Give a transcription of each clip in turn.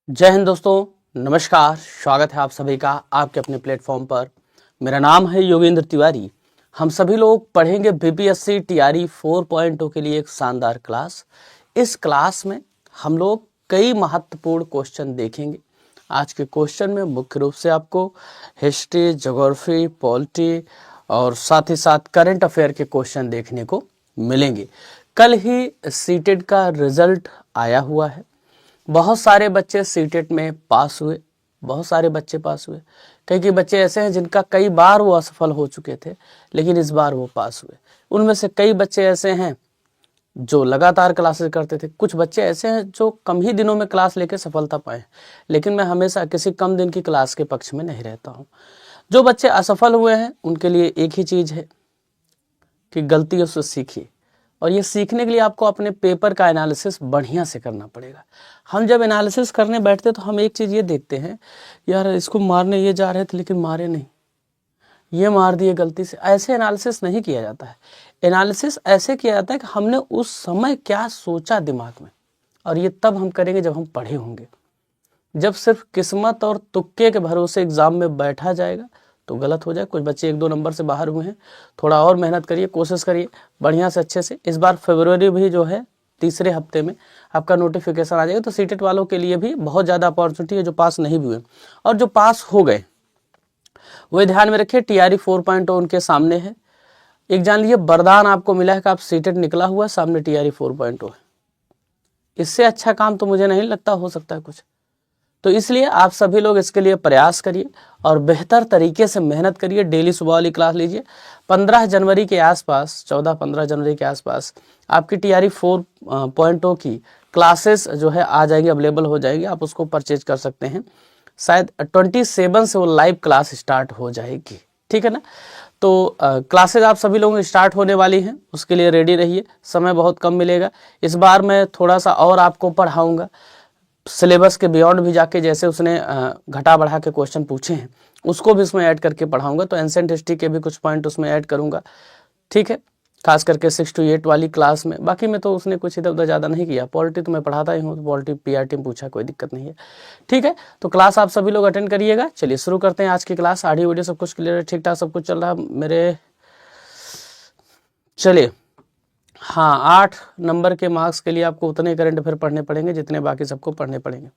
जय हिंद दोस्तों, नमस्कार। स्वागत है आप सभी का आपके अपने प्लेटफॉर्म पर। मेरा नाम है योगेंद्र तिवारी। हम सभी लोग पढ़ेंगे बीपीएससी टीआरई 4.0 के लिए एक शानदार क्लास। इस क्लास में हम लोग कई महत्वपूर्ण क्वेश्चन देखेंगे। आज के क्वेश्चन में मुख्य रूप से आपको हिस्ट्री, ज्योग्राफी, पॉलिटी और साथ ही साथ करंट अफेयर के क्वेश्चन देखने को मिलेंगे। कल ही सीटेट का रिजल्ट आया हुआ है। बहुत सारे बच्चे सीटेट में पास हुए, बहुत सारे बच्चे पास हुए। कई बच्चे ऐसे हैं जिनका कई बार वो असफल हो चुके थे, लेकिन इस बार वो पास हुए। उनमें से कई बच्चे ऐसे हैं जो लगातार क्लासेस करते थे। कुछ बच्चे ऐसे हैं जो कम ही दिनों में क्लास लेके सफलता पाए, लेकिन मैं हमेशा किसी कम दिन की क्लास के पक्ष में नहीं रहता हूँ। जो बच्चे असफल हुए हैं उनके लिए एक ही चीज़ है कि गलतियों से सीखिए, और ये सीखने के लिए आपको अपने पेपर का एनालिसिस बढ़िया से करना पड़ेगा। हम जब एनालिसिस करने बैठते तो हम एक चीज़ ये देखते हैं, यार इसको मारने ये जा रहे थे लेकिन मारे नहीं, ये मार दिए गलती से। ऐसे एनालिसिस नहीं किया जाता है। एनालिसिस ऐसे किया जाता है कि हमने उस समय क्या सोचा दिमाग में, और ये तब हम करेंगे जब हम पढ़े होंगे। जब सिर्फ किस्मत और तुक्के के भरोसे एग्जाम में बैठा जाएगा तो गलत हो जाए। कुछ बच्चे 1-2 नंबर से बाहर हुए हैं, थोड़ा और मेहनत करिए, कोशिश करिए बढ़िया से अच्छे से। इस बार फरवरी भी जो है तीसरे हफ्ते में आपका नोटिफिकेशन आ जाएगा, तो सीटेट वालों के लिए भी बहुत ज़्यादा अपॉर्चुनिटी है जो पास नहीं भी हुए। और जो पास हो गए वही ध्यान में रखिए, टीआरई 4.0 उनके सामने है। एक जान लीजिए, वरदान आपको मिला है कि आप सीटेट निकला हुआ, सामने टीआरई 4.0 है। इससे अच्छा काम तो मुझे नहीं लगता हो सकता है कुछ। तो इसलिए आप सभी लोग इसके लिए प्रयास करिए और बेहतर तरीके से मेहनत करिए। डेली सुबह वाली क्लास लीजिए। 15 जनवरी के आसपास, 14-15 जनवरी के आसपास आपकी टीआरई 4.0 की क्लासेस जो है आ जाएंगी, अवेलेबल हो जाएगी। आप उसको परचेज कर सकते हैं। शायद 27 से वो लाइव क्लास स्टार्ट हो जाएगी, ठीक है ना। तो क्लासेज आप सभी लोगों की स्टार्ट होने वाली हैं, उसके लिए रेडी रहिए। समय बहुत कम मिलेगा। इस बार मैं थोड़ा सा और आपको पढ़ाऊँगा, सिलेबस के बियॉन्ड भी जाके, जैसे उसने घटा बढ़ा के क्वेश्चन पूछे हैं उसको भी उसमें ऐड करके पढ़ाऊंगा। तो एंसेंट हिस्ट्री के भी कुछ पॉइंट उसमें ऐड करूंगा, ठीक है, खास करके 6 to 8 वाली क्लास में। बाकी में तो उसने कुछ इधर उधर ज़्यादा नहीं किया। पॉलिटी तो मैं पढ़ाता ही हूँ, तो पॉलिटी पीआरटी में पूछा, कोई दिक्कत नहीं है, ठीक है। तो क्लास आप सभी लोग अटेंड करिएगा। चलिए शुरू करते हैं आज की क्लास। ऑडियो वीडियो सब कुछ क्लियर है, ठीक ठाक सब कुछ चल रहा है मेरे। चलिए, हाँ, 8 नंबर के मार्क्स के लिए आपको उतने करंट अफेयर पढ़ने पड़ेंगे जितने बाकी सबको पढ़ने पड़ेंगे,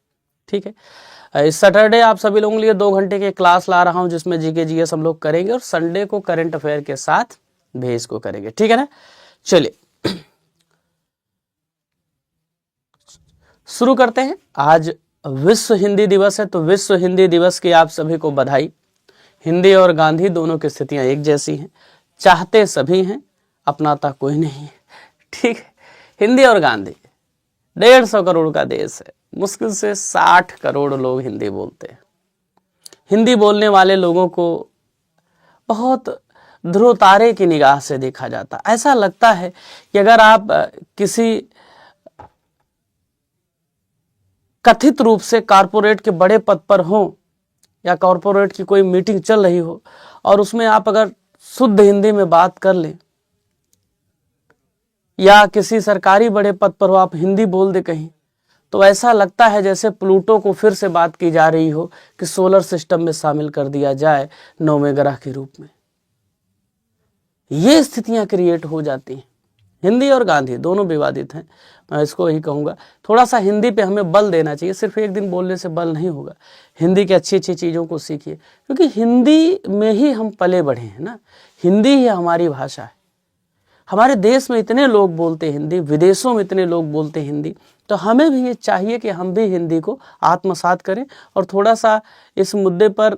ठीक है। इस सैटरडे आप सभी लोगों के लिए 2 घंटे के क्लास ला रहा हूं, जिसमें जीके जीएस हम लोग करेंगे, और संडे को करंट अफेयर के साथ भेज को करेंगे, ठीक है ना। चलिए शुरू करते हैं। आज विश्व हिंदी दिवस है, तो विश्व हिंदी दिवस की आप सभी को बधाई। हिंदी और गांधी दोनों की स्थितियां एक जैसी हैं, चाहते सभी हैं, अपनाता कोई नहीं है, ठीक है। हिंदी और गांधी 150 करोड़ का देश है, मुश्किल से 60 करोड़ लोग हिंदी बोलते हैं। हिंदी बोलने वाले लोगों को बहुत ध्रुव तारे की निगाह से देखा जाता। ऐसा लगता है कि अगर आप किसी कथित रूप से कारपोरेट के बड़े पद पर हो, या कॉरपोरेट की कोई मीटिंग चल रही हो और उसमें आप अगर शुद्ध हिंदी में बात कर लें, या किसी सरकारी बड़े पद पर हो, आप हिंदी बोल दे कहीं, तो ऐसा लगता है जैसे प्लूटो को फिर से बात की जा रही हो कि सोलर सिस्टम में शामिल कर दिया जाए 9वें ग्रह के रूप में। ये स्थितियां क्रिएट हो जाती हैं। हिंदी और गांधी दोनों विवादित हैं, मैं इसको यही कहूँगा। थोड़ा सा हिंदी पे हमें बल देना चाहिए, सिर्फ एक दिन बोलने से बल नहीं होगा। हिंदी की अच्छी अच्छी चीज़ों को सीखिए, क्योंकि हिंदी में ही हम पले बढ़े हैं ना। हिंदी ही हमारी भाषा है। हमारे देश में इतने लोग बोलते हिंदी, विदेशों में इतने लोग बोलते हिंदी, तो हमें भी ये चाहिए कि हम भी हिंदी को आत्मसात करें। और थोड़ा सा इस मुद्दे पर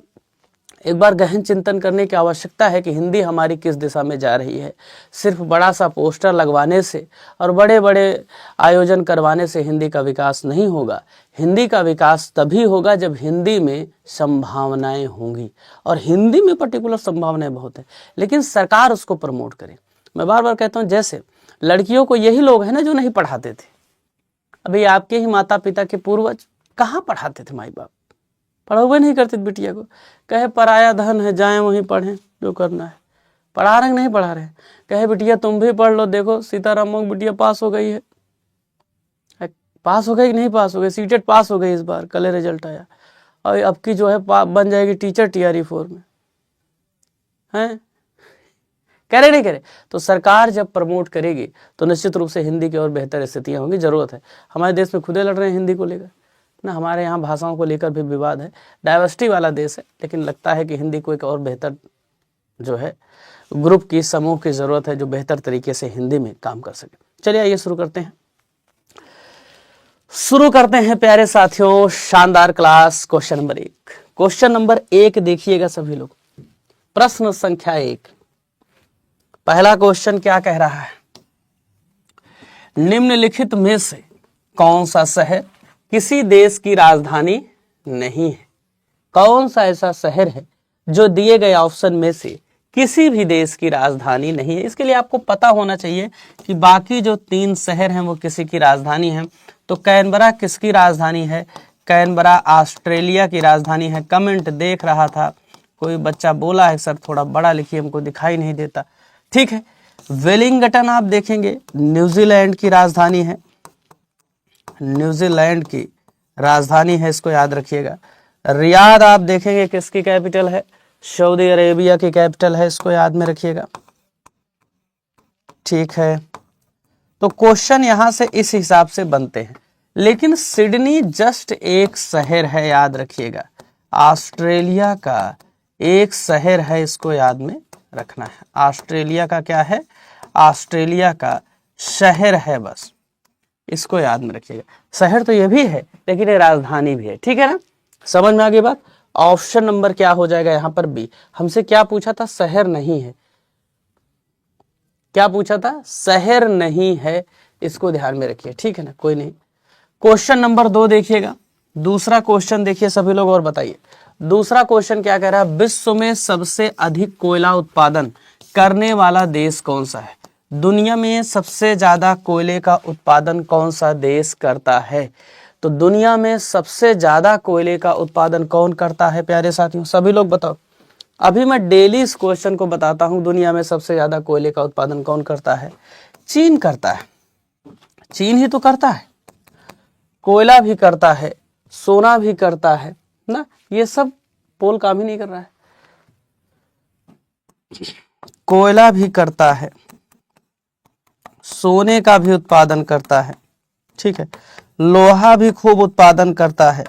एक बार गहन चिंतन करने की आवश्यकता है कि हिंदी हमारी किस दिशा में जा रही है। सिर्फ बड़ा सा पोस्टर लगवाने से और बड़े बड़े आयोजन करवाने से हिंदी का विकास नहीं होगा। हिंदी का विकास तभी होगा जब हिंदी में संभावनाएं होंगी, और हिंदी में पर्टिकुलर संभावनाएं बहुत है, लेकिन सरकार उसको प्रमोट करे। मैं बार बार कहता हूँ, जैसे लड़कियों को यही लोग हैं ना जो नहीं पढ़ाते थे। अभी आपके ही माता पिता के पूर्वज कहाँ पढ़ाते थे, माई बाप पढ़ावे नहीं करते बिटिया को। कहे पराया धन है, जाएं वहीं पढ़ें जो करना है। पढ़ा रहे नहीं पढ़ा रहे, कहे बिटिया तुम भी पढ़ लो, देखो सीताराम की बिटिया पास हो गई है। पास हो गए कि नहीं पास हो गए? सीटेट पास हो गई इस बार, कल रिजल्ट आया, और अब की जो है बन जाएगी टीचर टीआरई 4 में, हैं? करे नहीं करे? तो सरकार जब प्रमोट करेगी तो निश्चित रूप से हिंदी की और बेहतर स्थितियां होंगी। जरूरत है, हमारे देश में खुदे लड़ रहे हैं हिंदी को लेकर ना, हमारे यहाँ भाषाओं को लेकर भी विवाद है, डाइवर्सिटी वाला देश है, लेकिन लगता है कि हिंदी को एक और बेहतर जो है ग्रुप की, समूह की जरूरत है जो बेहतर तरीके से हिंदी में काम कर सके। चलिए आइए शुरू करते हैं प्यारे साथियों, शानदार class. Question number 1, question number 1 देखिएगा सभी लोग, प्रश्न संख्या 1। पहला क्वेश्चन क्या कह रहा है? निम्नलिखित में से कौन सा शहर किसी देश की राजधानी नहीं है? कौन सा ऐसा शहर है जो दिए गए ऑप्शन में से किसी भी देश की राजधानी नहीं है? इसके लिए आपको पता होना चाहिए कि बाकी जो 3 शहर हैं वो किसी की राजधानी है। तो कैनबरा किसकी राजधानी है? कैनबरा ऑस्ट्रेलिया की राजधानी है। कमेंट देख रहा था, कोई बच्चा बोला है सर थोड़ा बड़ा लिखिए, हमको दिखाई नहीं देता। ठीक है, वेलिंगटन आप देखेंगे न्यूजीलैंड की राजधानी है, न्यूजीलैंड की राजधानी है, इसको याद रखिएगा। रियाद आप देखेंगे किसकी कैपिटल है? सऊदी अरेबिया की कैपिटल है, इसको याद में रखिएगा। ठीक है, तो क्वेश्चन यहां से इस हिसाब से बनते हैं, लेकिन सिडनी जस्ट एक शहर है, याद रखिएगा। ऑस्ट्रेलिया का एक शहर है, इसको याद में रखना है। ऑस्ट्रेलिया का क्या है? ऑस्ट्रेलिया का शहर है, बस इसको याद में रखिएगा। शहर तो ये भी है लेकिन ये राजधानी भी है। ठीक है ना, समझ में आ गई बात? ऑप्शन नंबर क्या हो जाएगा यहाँ पर? बी। हमसे क्या पूछा था? शहर नहीं है। क्या पूछा था? शहर नहीं है, इसको ध्यान में रखिए। ठीक है ना, कोई नहीं। क्वेश्चन नंबर 2 देखिएगा, दूसरा क्वेश्चन देखिए सभी लोग और बताइए। दूसरा क्वेश्चन क्या कह रहा है? विश्व में सबसे अधिक कोयला उत्पादन करने वाला देश कौन सा है? दुनिया में सबसे ज्यादा कोयले का उत्पादन कौन सा देश करता है? तो दुनिया में सबसे ज्यादा कोयले का उत्पादन कौन करता है प्यारे साथियों? सभी लोग बताओ। अभी मैं डेली इस क्वेश्चन को बताता हूं, दुनिया में सबसे ज्यादा कोयले का उत्पादन कौन करता है? चीन करता है। चीन ही तो करता है, कोयला भी करता है, सोना भी करता है ना। ये सब पोल काम ही नहीं कर रहा है। कोयला भी करता है, सोने का भी उत्पादन करता है, ठीक है, लोहा भी खूब उत्पादन करता है,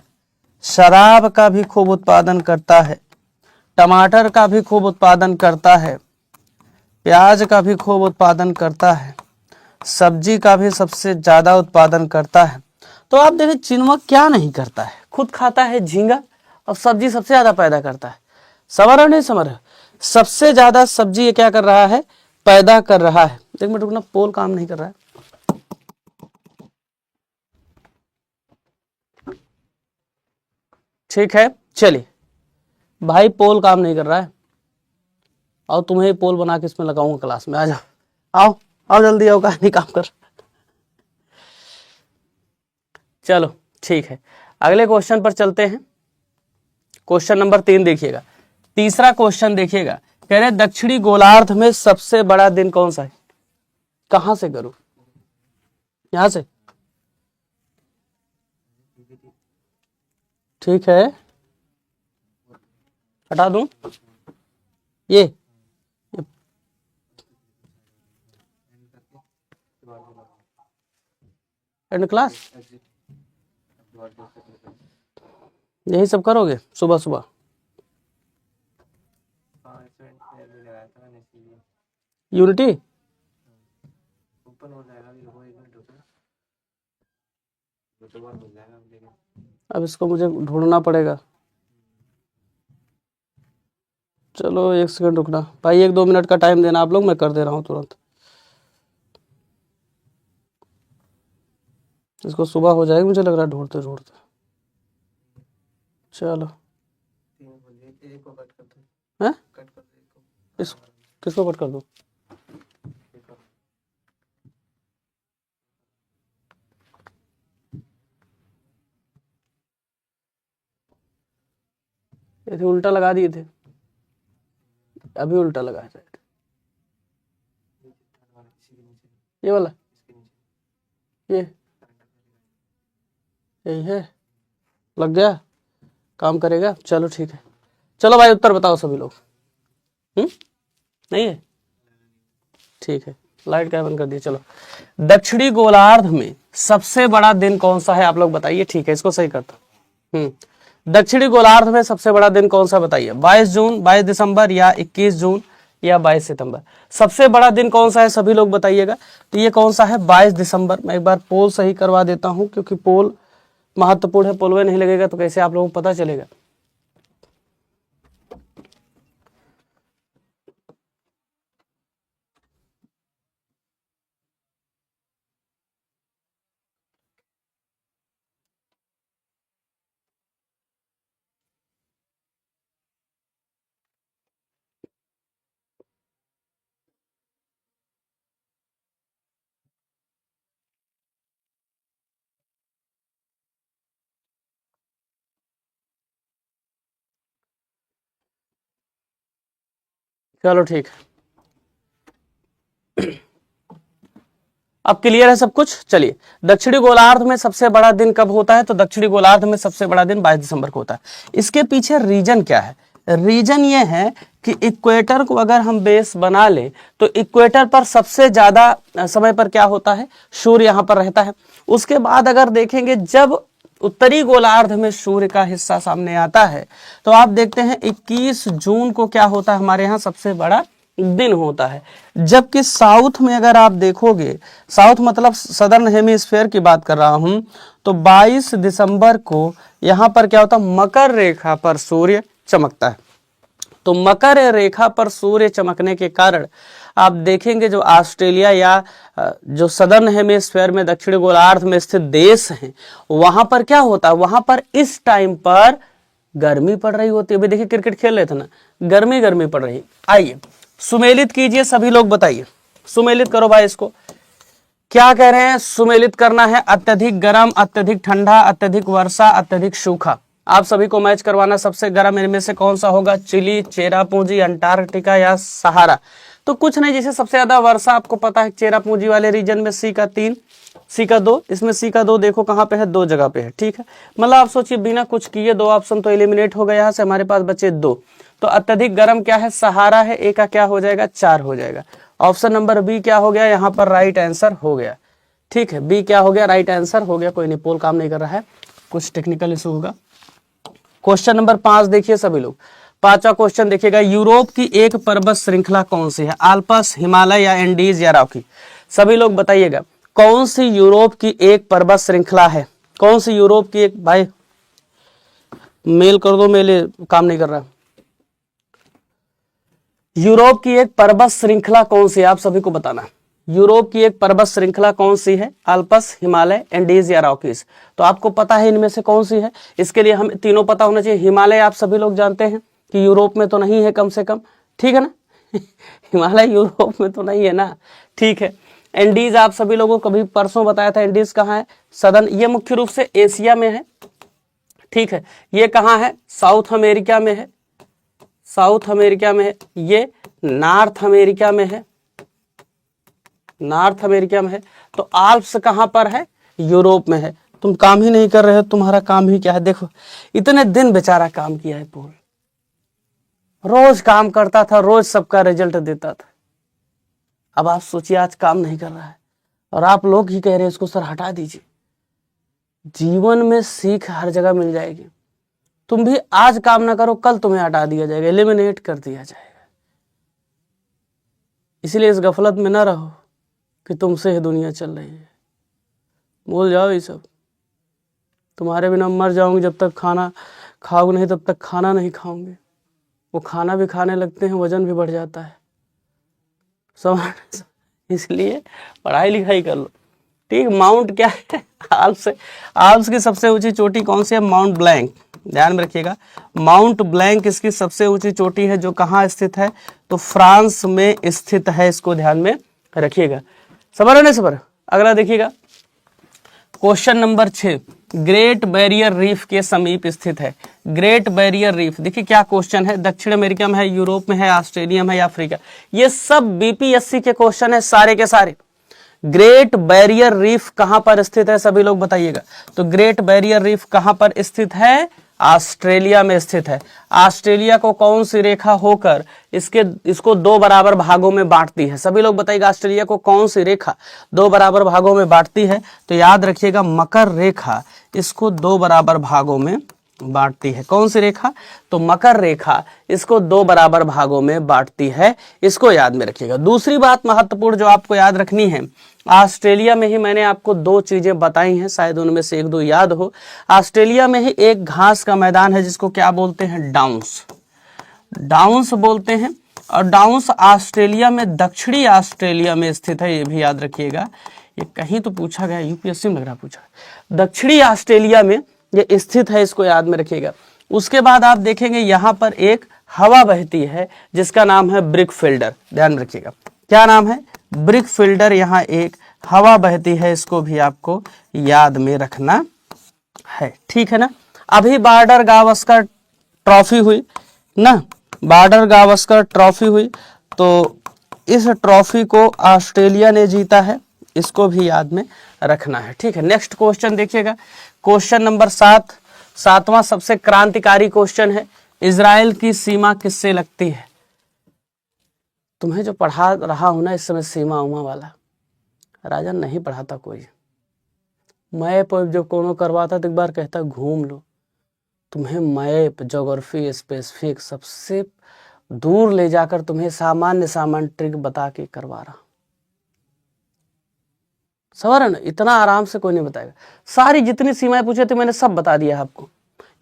शराब का भी खूब उत्पादन करता है, टमाटर का भी खूब उत्पादन करता है, प्याज का भी खूब उत्पादन करता है, सब्जी का भी सबसे ज्यादा उत्पादन करता है। तो आप देखें चिनवा क्या नहीं करता है? खुद खाता है झींगा और सब्जी सबसे ज्यादा पैदा करता है। समझ रहे नहीं समझ रहे? सबसे ज्यादा सब्जी ये क्या कर रहा है? पैदा कर रहा है। एक मिनट रुकना, पोल काम नहीं कर रहा है। ठीक है, चलिए भाई, पोल काम नहीं कर रहा है और तुम्हें पोल बना के इसमें लगाऊंगा क्लास में। आ जाओ, आओ आओ जल्दी आओ, कहानी काम कर। चलो ठीक है, अगले क्वेश्चन पर चलते हैं। क्वेश्चन नंबर 3 देखिएगा, तीसरा क्वेश्चन देखिएगा। कह रहे दक्षिणी गोलार्ध में सबसे बड़ा दिन कौन सा है? कहां से करूं? यहां से? ठीक है, हटा दूं ये एंड क्लास, यही सब करोगे सुबह सुबह? यूनिटी अब इसको मुझे ढूंढना पड़ेगा। चलो 1 सेकंड रुकना भाई, 1-2 मिनट का टाइम देना आप लोग, मैं कर दे रहा हूँ तुरंत। इसको सुबह हो जाएगी मुझे लग रहा है ढूंढते ढूंढते। चलो हैं? इस किसको कट कर दूं? ये थे उल्टा लगा दिए थे, अभी उल्टा लगा है। ये वाला, ये यही है, लग गया, काम करेगा, चलो ठीक है। चलो भाई उत्तर बताओ सभी लोग। नहीं है, ठीक है, लाइट क्या बंद कर दिया। चलो, दक्षिणी गोलार्ध में सबसे बड़ा दिन कौन सा है, आप लोग बताइए। ठीक है, इसको सही करता हूं। दक्षिणी गोलार्ध में सबसे बड़ा दिन कौन सा बताइए। 22 जून, 22 दिसंबर या 21 जून या 22 सितंबर। सबसे बड़ा दिन कौन सा है, सभी लोग बताइएगा। तो ये कौन सा है, 22 दिसंबर। मैं एक बार पोल सही करवा देता हूं, क्योंकि पोल महत्वपूर्ण है, पोल में नहीं लगेगा तो कैसे आप लोगों को पता चलेगा। चलो ठीक है, अब क्लियर है सब कुछ। चलिए, दक्षिणी गोलार्ध में सबसे बड़ा दिन कब होता है, तो दक्षिणी गोलार्ध में सबसे बड़ा दिन 22 दिसंबर को होता है। इसके पीछे रीजन क्या है, रीजन ये है कि इक्वेटर को अगर हम बेस बना ले तो इक्वेटर पर सबसे ज्यादा समय पर क्या होता है, सूर्य यहां पर रहता है। उसके बाद अगर देखेंगे जब उत्तरी गोलार्ध में सूर्य का हिस्सा सामने आता है तो आप देखते हैं 21 जून को क्या होता है, हमारे यहाँ सबसे बड़ा दिन होता है। जबकि साउथ में अगर आप देखोगे, साउथ मतलब सदर्न हेमिस्फीयर की बात कर रहा हूं, तो 22 दिसंबर को यहां पर क्या होता है, मकर रेखा पर सूर्य चमकता है। तो मकर रेखा पर सूर्य चमकने के कारण आप देखेंगे जो ऑस्ट्रेलिया या जो सदर्न हेमिस्फीयर में दक्षिणी गोलार्ध में स्थित देश हैं, वहां पर क्या होता है, वहां पर इस टाइम पर गर्मी पड़ रही होती है। अभी देखिए क्रिकेट खेल रहे थे ना, गर्मी गर्मी पड़ रही। आइए सुमेलित कीजिए, सभी लोग बताइए, सुमेलित करो भाई इसको। क्या कह रहे हैं, सुमेलित करना है, अत्यधिक गर्म, अत्यधिक ठंडा, अत्यधिक वर्षा, अत्यधिक सूखा। आप सभी को मैच करवाना, सबसे गर्म इनमें से कौन सा होगा, चिली, चेरापूंजी, अंटार्कटिका या सहारा। तो कुछ नहीं, जैसे सबसे ज्यादा वर्षा आपको पता है चेरापूंजी वाले रीजन में, सी का 3, सी का 2, इसमें सी का 2 देखो कहां पे है, 2 जगह पे है। ठीक है, मतलब आप सोचिए बिना कुछ किए 2 ऑप्शन तो एलिमिनेट हो गए, यहां से हमारे पास बचे 2। तो अत्यधिक गर्म क्या है, सहारा है, ए का क्या हो जाएगा, 4 हो जाएगा। ऑप्शन नंबर बी क्या हो गया, यहाँ पर राइट आंसर हो गया। ठीक है, बी क्या हो गया, राइट आंसर हो गया। कोई नहीं, पोल काम नहीं कर रहा है, कुछ टेक्निकल इशू होगा। क्वेश्चन नंबर 5 देखिए सभी लोग, 5वां क्वेश्चन देखिएगा। यूरोप की एक पर्वत श्रृंखला कौन सी है, आल्प्स, हिमालय या एंडीज या रॉकी। सभी लोग बताइएगा कौन सी यूरोप की एक पर्वत श्रृंखला है, कौन सी यूरोप की एक, भाई मेल कर दो, मेल काम नहीं कर रहा। यूरोप की एक पर्वत श्रृंखला कौन सी है, आप सभी को बताना। यूरोप की एक पर्वत श्रृंखला कौन सी है, आल्प्स, हिमालय, एंडीज या रॉकीज। तो आपको पता है इनमें से कौन सी है, इसके लिए हमें तीनों पता होना चाहिए। हिमालय आप सभी लोग जानते हैं कि यूरोप में तो नहीं है कम से कम, ठीक है ना हिमालय यूरोप में तो नहीं है ना, ठीक है। एंडीज आप सभी लोगों को कभी परसों बताया था, एंडीज कहाँ है, सदर्न, ये मुख्य रूप से एशिया में है। ठीक है, ये कहाँ है, साउथ अमेरिका में है, साउथ अमेरिका में है। ये नॉर्थ अमेरिका में है, नॉर्थ अमेरिका में है। तो आल्प्स कहां पर है, यूरोप में है। तुम काम ही नहीं कर रहे हो, तुम्हारा काम ही क्या है, देखो इतने दिन बेचारा काम किया है पोल, रोज काम करता था, रोज सबका रिजल्ट देता था। अब आप सोचिए आज काम नहीं कर रहा है और आप लोग ही कह रहे हैं इसको सर हटा दीजिए। जीवन में सीख हर जगह मिल जाएगी, तुम भी आज काम ना करो, कल तुम्हें हटा दिया जाएगा, एलिमिनेट कर दिया जाएगा। इसलिए इस गफलत में ना रहो कि तुमसे ही दुनिया चल रही है, भूल जाओ ये सब। तुम्हारे बिना मर जाऊंगी, जब तक खाना खाओगे नहीं तब तक खाना नहीं खाओगे। वो खाना भी खाने लगते हैं, वजन भी बढ़ जाता है, समझ। इसलिए पढ़ाई लिखाई कर लो, ठीक। माउंट क्या है, आल्प्स की सबसे ऊंची चोटी कौन सी है, माउंट ब्लैंक, ध्यान में रखिएगा। माउंट ब्लैंक इसकी सबसे ऊंची चोटी है, जो कहाँ स्थित है, तो फ्रांस में स्थित है, इसको ध्यान में रखिएगा। सबर है नहीं सबर। अगला देखिएगा, question number 6, great barrier reef के समीप स्थित है। ग्रेट बैरियर रीफ, देखिए क्या क्वेश्चन है, दक्षिण अमेरिका में है, यूरोप में है, ऑस्ट्रेलिया में है या अफ्रीका। ये सब बीपीएससी के क्वेश्चन है सारे के सारे। ग्रेट बैरियर रीफ कहां पर स्थित है, सभी लोग बताइएगा। तो ग्रेट बैरियर रीफ कहां पर स्थित है, ऑस्ट्रेलिया में स्थित है। ऑस्ट्रेलिया को कौन सी रेखा होकर इसको दो बराबर भागों में बांटती है, सभी लोग बताइएगा। ऑस्ट्रेलिया को कौन सी रेखा दो बराबर भागों में बांटती है, तो याद रखिएगा मकर रेखा इसको दो बराबर भागों में बांटती है। कौन सी रेखा, तो मकर रेखा इसको दो बराबर भागों में बांटती है, इसको याद में रखिएगा। दूसरी बात महत्वपूर्ण जो आपको याद रखनी है, ऑस्ट्रेलिया में ही मैंने आपको दो चीजें बताई हैं, शायद उनमें से एक दो याद हो। ऑस्ट्रेलिया में ही एक घास का मैदान है जिसको क्या बोलते हैं, डाउन्स, डाउन्स बोलते हैं। और डाउन्स ऑस्ट्रेलिया में, दक्षिणी ऑस्ट्रेलिया में स्थित है, ये भी याद रखिएगा। ये कहीं तो पूछा गया, यूपीएससी में लग रहा पूछा, दक्षिणी ऑस्ट्रेलिया में ये स्थित है, इसको याद में रखिएगा। उसके बाद आप देखेंगे यहां पर एक हवा बहती है जिसका नाम है ब्रिक फिल्डर, ध्यान में रखिएगा। क्या नाम है, ब्रिक फिल्डर। यहाँ एक हवा बहती है, इसको भी आपको याद में रखना है, ठीक है ना। अभी बॉर्डर गावस्कर ट्रॉफी हुई ना, बॉर्डर गावस्कर ट्रॉफी हुई, तो इस ट्रॉफी को ऑस्ट्रेलिया ने जीता है, इसको भी याद में रखना है, ठीक है। नेक्स्ट क्वेश्चन देखिएगा, क्वेश्चन नंबर 7, सातवां सबसे क्रांतिकारी क्वेश्चन है, इजराइल की सीमा किससे लगती है। तुम्हें जो पढ़ा रहा हूं ना इस समय सीमा उमा वाला, राजन नहीं पढ़ाता कोई, मैप जब कोनो करवाता तो एक बार कहता घूम लो। तुम्हें मैप, ज्योग्राफी, स्पेसिफिक सबसे दूर ले जाकर तुम्हें सामान्य ट्रिक बता के करवा रहा। सवाल इतना आराम से कोई नहीं बताएगा। सारी जितनी सीमाएं पूछे थे मैंने सब बता दिया आपको।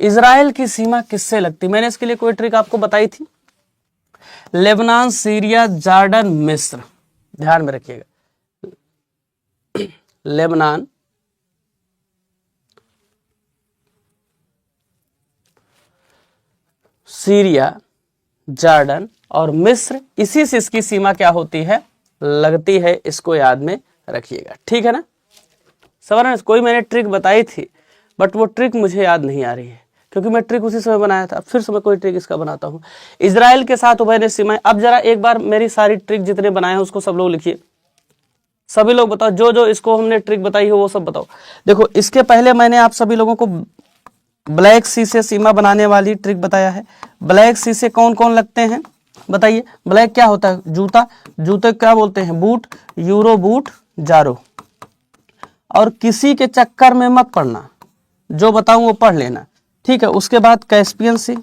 इजराइल की सीमा किससे लगती, मैंने इसके लिए कोई ट्रिक आपको बताई थी, लेबनान, सीरिया, जॉर्डन, मिस्र, ध्यान में रखिएगा। लेबनान, सीरिया, जॉर्डन और मिस्र, इसी से इसकी सीमा क्या होती है, लगती है, इसको याद में रखिएगा, ठीक है ना। सवाल कोई मैंने ट्रिक बताई थी बट वो ट्रिक मुझे याद नहीं आ रही है क्योंकि मैं ट्रिक उसी समय बनाया था। फिर से मैं कोई ट्रिक इसका बनाता हूँ। इजराइल के साथ उभयनिष्ठ सीमाएं, अब जरा एक बार मेरी सारी ट्रिक जितने बनाए हैं उसको सब लोग लिखिए, सभी लोग बताओ, जो जो इसको हमने ट्रिक बताई है वो सब बताओ। देखो इसके पहले मैंने आप सभी लोगों को ब्लैक सी से सीमा बनाने वाली ट्रिक बताया है। ब्लैक सी से कौन कौन लगते हैं बताइए। ब्लैक क्या होता है, जूता, जूते क्या बोलते हैं, बूट, यूरो बूट, जारो। और किसी के चक्कर में मत पड़ना, जो बताऊं वो पढ़ लेना, ठीक है। उसके बाद कैस्पियन सी,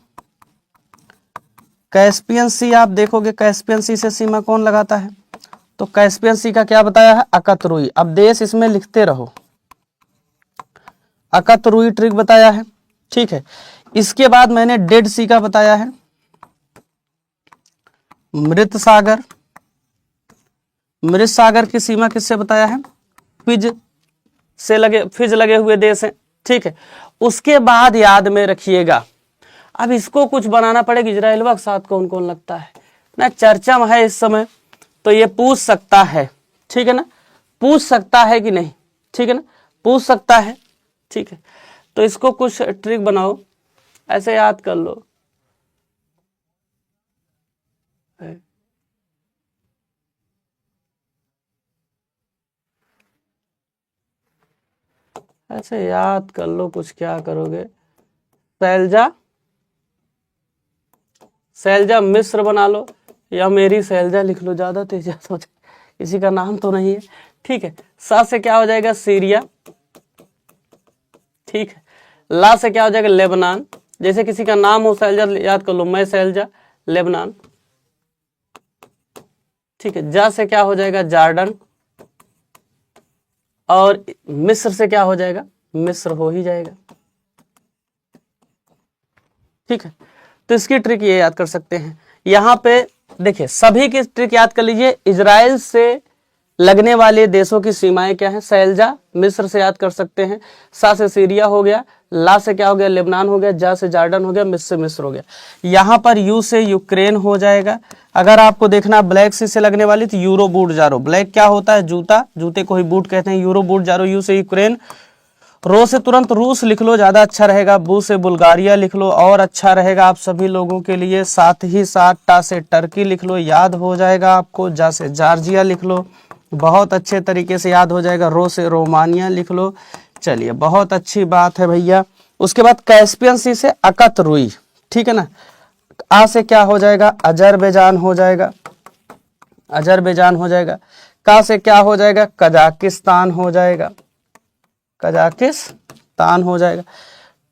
कैस्पियन सी आप देखोगे कैस्पियन सी से सीमा कौन लगाता है, तो कैस्पियन सी का क्या बताया है, अकतरुई। अब देश इसमें लिखते रहो, अकतरुई ट्रिक बताया है, ठीक है। इसके बाद मैंने डेड सी का बताया है, मृत सागर, मृत सागर की सीमा किससे बताया है, फिज से लगे, फिज लगे हुए देश हैं, ठीक है। उसके बाद याद में रखिएगा, अब इसको कुछ बनाना पड़ेगा, इजराइल के साथ कौन कौन लगता है ना, चर्चा में है इस समय, तो ये पूछ सकता है, ठीक है ना, पूछ सकता है कि नहीं, ठीक है ना, पूछ सकता है, ठीक है। तो इसको कुछ ट्रिक बनाओ, ऐसे याद कर लो। ऐसे याद कर लो, कुछ क्या करोगे, सैलजा, सैलजा मिस्र बना लो, या मेरी सैलजा लिख लो, ज्यादा तेज सोच, किसी का नाम तो नहीं है, ठीक है। सा से क्या हो जाएगा, सीरिया, ठीक है। ला से क्या हो जाएगा, लेबनान, जैसे किसी का नाम हो सैलजा याद कर लो, मैं सैलजा, लेबनान, ठीक है। जा से क्या हो जाएगा, जॉर्डन, और मिस्र से क्या हो जाएगा, मिस्र हो ही जाएगा, ठीक है। तो इसकी ट्रिक ये याद कर सकते हैं। यहां पे देखिए सभी की ट्रिक याद कर लीजिए। इजराइल से लगने वाले देशों की सीमाएं क्या हैं, सैलजा मिस्र से याद कर सकते हैं, सा से सीरिया हो गया, ला से क्या हो गया, लेबनान हो गया, जा से जॉर्डन हो गया, मिस्र से मिस्र हो गया। यहाँ पर यू से यूक्रेन हो जाएगा। अगर आपको देखना ब्लैक सी से लगने वाली तो यूरो बूट जारो, ब्लैक क्या होता है, जूता, जूते को ही बूट कहते हैं, यूरो बूट जारो, यू से यूक्रेन। रो से तुरंत रूस लिख लो, ज्यादा अच्छा रहेगा। बू से बुल्गारिया लिख लो और अच्छा रहेगा आप सभी लोगों के लिए। साथ ही साथ टा से टर्की लिख लो, याद हो जाएगा आपको। जा से जॉर्जिया लिख लो, बहुत अच्छे तरीके से याद हो जाएगा। रो से रोमानिया लिख लो। चलिए बहुत अच्छी बात है भैया। उसके बाद कैस्पियन सी से अकत रुई, ठीक है ना। आ से क्या हो जाएगा, अजरबैजान हो जाएगा, अजरबैजान हो जाएगा। का से क्या हो जाएगा, कजाकिस्तान हो जाएगा, कजाकिस्तान हो जाएगा।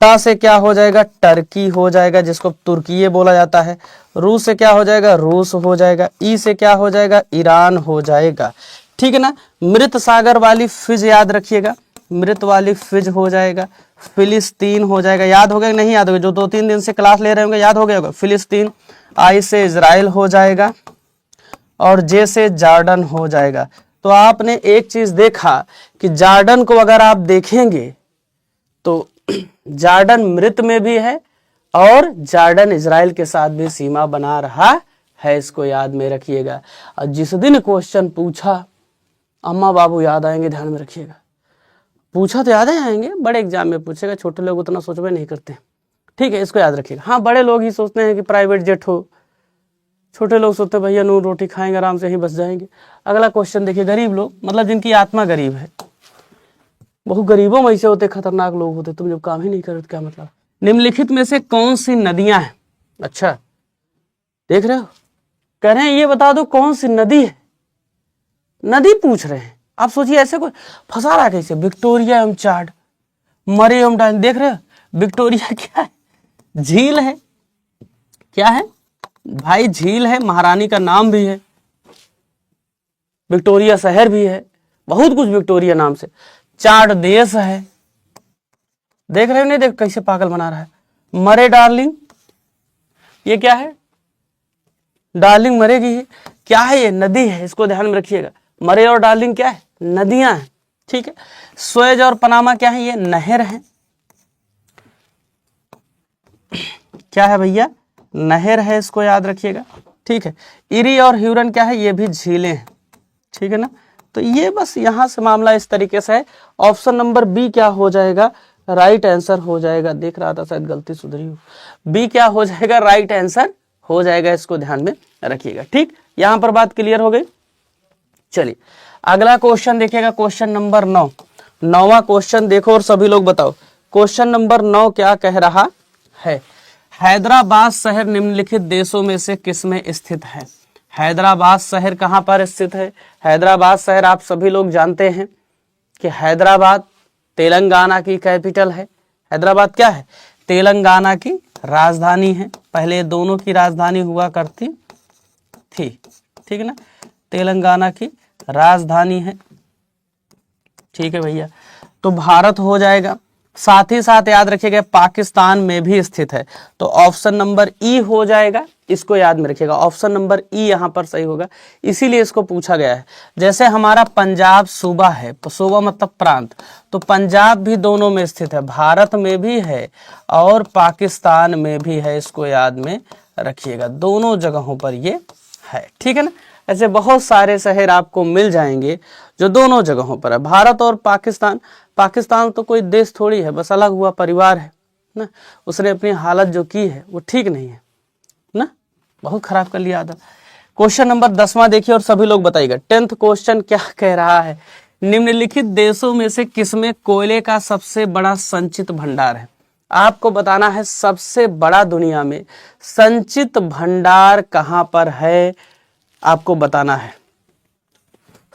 ता से क्या हो जाएगा, टर्की हो जाएगा, जिसको तुर्कीये बोला जाता है। रूस से क्या हो जाएगा, रूस हो जाएगा। ई से क्या हो जाएगा, ईरान हो जाएगा, ठीक है ना। मृत सागर वाली फिज याद रखिएगा, मृत वाली फिज हो जाएगा। फिलिस्तीन हो जाएगा, याद हो गया नहीं याद हो गया, जो 2-3 दिन से क्लास ले रहे होंगे याद हो गया होगा। फिलिस्तीन। आई से इजराइल हो जाएगा और जे से जॉर्डन हो जाएगा। तो आपने एक चीज देखा कि जॉर्डन को अगर आप देखेंगे तो जॉर्डन मृत में भी है और जॉर्डन इजराइल के साथ भी सीमा बना रहा है, इसको याद में रखिएगा। और जिस दिन क्वेश्चन पूछा, अम्मा बाबू याद आएंगे, ध्यान में रखिएगा। पूछा तो याद ही आएंगे, बड़े एग्जाम में पूछेगा, छोटे लोग उतना सोचबे नहीं करते, ठीक है, इसको याद रखिएगा। हाँ, बड़े लोग ही सोचते हैं कि प्राइवेट जेट हो, छोटे लोग सोचते भैया नून रोटी खाएंगे आराम से ही बस जाएंगे। अगला क्वेश्चन देखिए, गरीब लोग, मतलब जिनकी आत्मा गरीब है, बहुत गरीबों में ऐसे होते खतरनाक लोग होते, तुम जब काम ही नहीं करो तो क्या मतलब। निम्नलिखित में से कौन सी नदियां हैं, अच्छा देख रहे हो, कह रहे हैं ये बता दो कौन सी नदी है, नदी पूछ रहे हैं। आप सोचिए ऐसे कोई फंसा रहा है कैसे। विक्टोरिया एवं चाड, मरे एवं डाइन, देख रहे हो विक्टोरिया क्या है, झील है, क्या है भाई, झील है, महारानी का नाम भी है, विक्टोरिया शहर भी है, बहुत कुछ विक्टोरिया नाम से। चाड देश है, देख रहे हो नहीं, देख कैसे पागल बना रहा है। मरे डार्लिंग, ये क्या है, डार्लिंग मरेगी, क्या है ये, नदी है, इसको ध्यान में रखिएगा। मरे और डार्लिंग क्या है, नदियां हैं, ठीक है। स्वेज और पनामा क्या है, ये नहर है, क्या है भैया, नहर है, इसको याद रखिएगा, ठीक है। इरी और ह्यूरन क्या है, ये भी झीलें हैं, ठीक है ना। तो ये बस यहां से मामला इस तरीके से है। ऑप्शन नंबर बी क्या हो जाएगा, राइट आंसर हो जाएगा। देख रहा था शायद गलती सुधरी हो, बी क्या हो जाएगा, राइट आंसर हो जाएगा, इसको ध्यान में रखिएगा, ठीक। यहां पर बात क्लियर हो गई। चलिए अगला क्वेश्चन देखिएगा, क्वेश्चन नंबर 9, 9वां क्वेश्चन देखो और सभी लोग बताओ। क्वेश्चन नंबर 9 क्या कह रहा है, हैदराबाद शहर निम्नलिखित देशों में से किसमें स्थित है। हैदराबाद शहर कहां पर स्थित है, हैदराबाद शहर आप सभी लोग जानते हैं कि हैदराबाद तेलंगाना की कैपिटल है। हैदराबाद क्या है, तेलंगाना की राजधानी है, पहले दोनों की राजधानी हुआ करती थी, ठीक है ना, तेलंगाना की राजधानी है, ठीक है भैया। तो भारत हो जाएगा, साथ ही साथ याद रखिएगा पाकिस्तान में भी स्थित है, तो ऑप्शन नंबर ई हो जाएगा, इसको याद में रखिएगा, ऑप्शन नंबर ई यहां पर सही होगा, इसीलिए इसको पूछा गया है। जैसे हमारा पंजाब सूबा है, सूबा मतलब प्रांत, तो पंजाब भी दोनों में स्थित है, भारत में भी है और पाकिस्तान में भी है, इसको याद में रखिएगा, दोनों जगहों पर ये है, ठीक है ना। ऐसे बहुत सारे शहर आपको मिल जाएंगे जो दोनों जगहों पर है, भारत और पाकिस्तान। पाकिस्तान तो कोई देश थोड़ी है, बस अलग हुआ परिवार है ना, उसने अपनी हालत जो की है वो ठीक नहीं है ना, बहुत खराब कर लिया आदत। क्वेश्चन नंबर 10वां देखिए और सभी लोग बताइएगा। 10th क्वेश्चन क्या कह रहा है, निम्नलिखित देशों में से किसमें कोयले का सबसे बड़ा संचित भंडार है। आपको बताना है सबसे बड़ा दुनिया में संचित भंडार कहां पर है, आपको बताना है।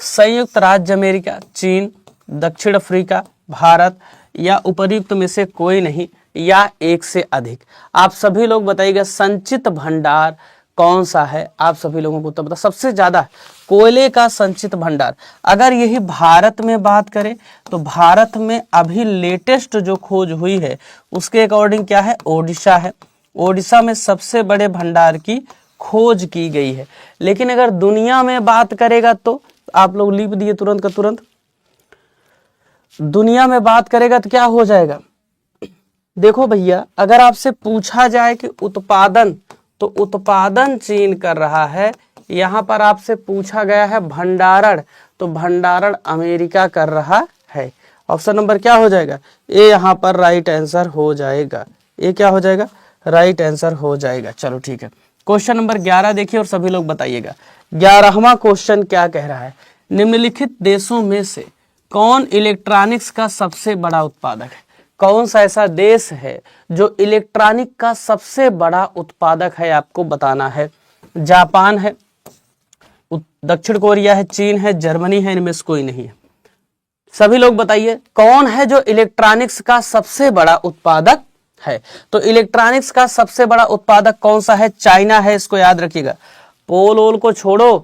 संयुक्त राज्य अमेरिका, चीन, दक्षिण अफ्रीका, भारत या उपयुक्त में से कोई नहीं या एक से अधिक। आप सभी लोग बताइएगा संचित भंडार कौन सा है, आप सभी लोगों को तो पता सबसे ज्यादा कोयले का संचित भंडार। अगर यही भारत में बात करें तो भारत में अभी लेटेस्ट जो खोज हुई है उसके अकॉर्डिंग क्या है, ओडिशा है, ओडिशा में सबसे बड़े भंडार की खोज की गई है। लेकिन अगर दुनिया में बात करेगा तो आप लोग लिख दिए तुरंत का तुरंत, दुनिया में बात करेगा तो क्या हो जाएगा, देखो भैया अगर आपसे पूछा जाए कि उत्पादन, तो उत्पादन चीन कर रहा है, यहां पर आपसे पूछा गया है भंडारण, तो भंडारण अमेरिका कर रहा है। ऑप्शन नंबर क्या हो जाएगा, ए यहां पर राइट आंसर हो जाएगा, ए क्या हो जाएगा, राइट आंसर हो जाएगा। चलो ठीक है, क्वेश्चन नंबर 11 देखिए और सभी लोग बताइएगा। 11वां क्वेश्चन क्या कह रहा है, निम्नलिखित देशों में से कौन इलेक्ट्रॉनिक्स का सबसे बड़ा उत्पादक है? कौन सा ऐसा देश है जो इलेक्ट्रॉनिक का सबसे बड़ा उत्पादक है, आपको बताना है। जापान है, दक्षिण कोरिया है, चीन है, जर्मनी है, इनमें से कोई नहीं है। सभी लोग बताइए कौन है जो इलेक्ट्रॉनिक्स का सबसे बड़ा उत्पादक है? तो इलेक्ट्रॉनिक्स का सबसे बड़ा उत्पादक कौन सा है? चाइना है, इसको याद रखिएगा। पोल ओल को छोड़ो,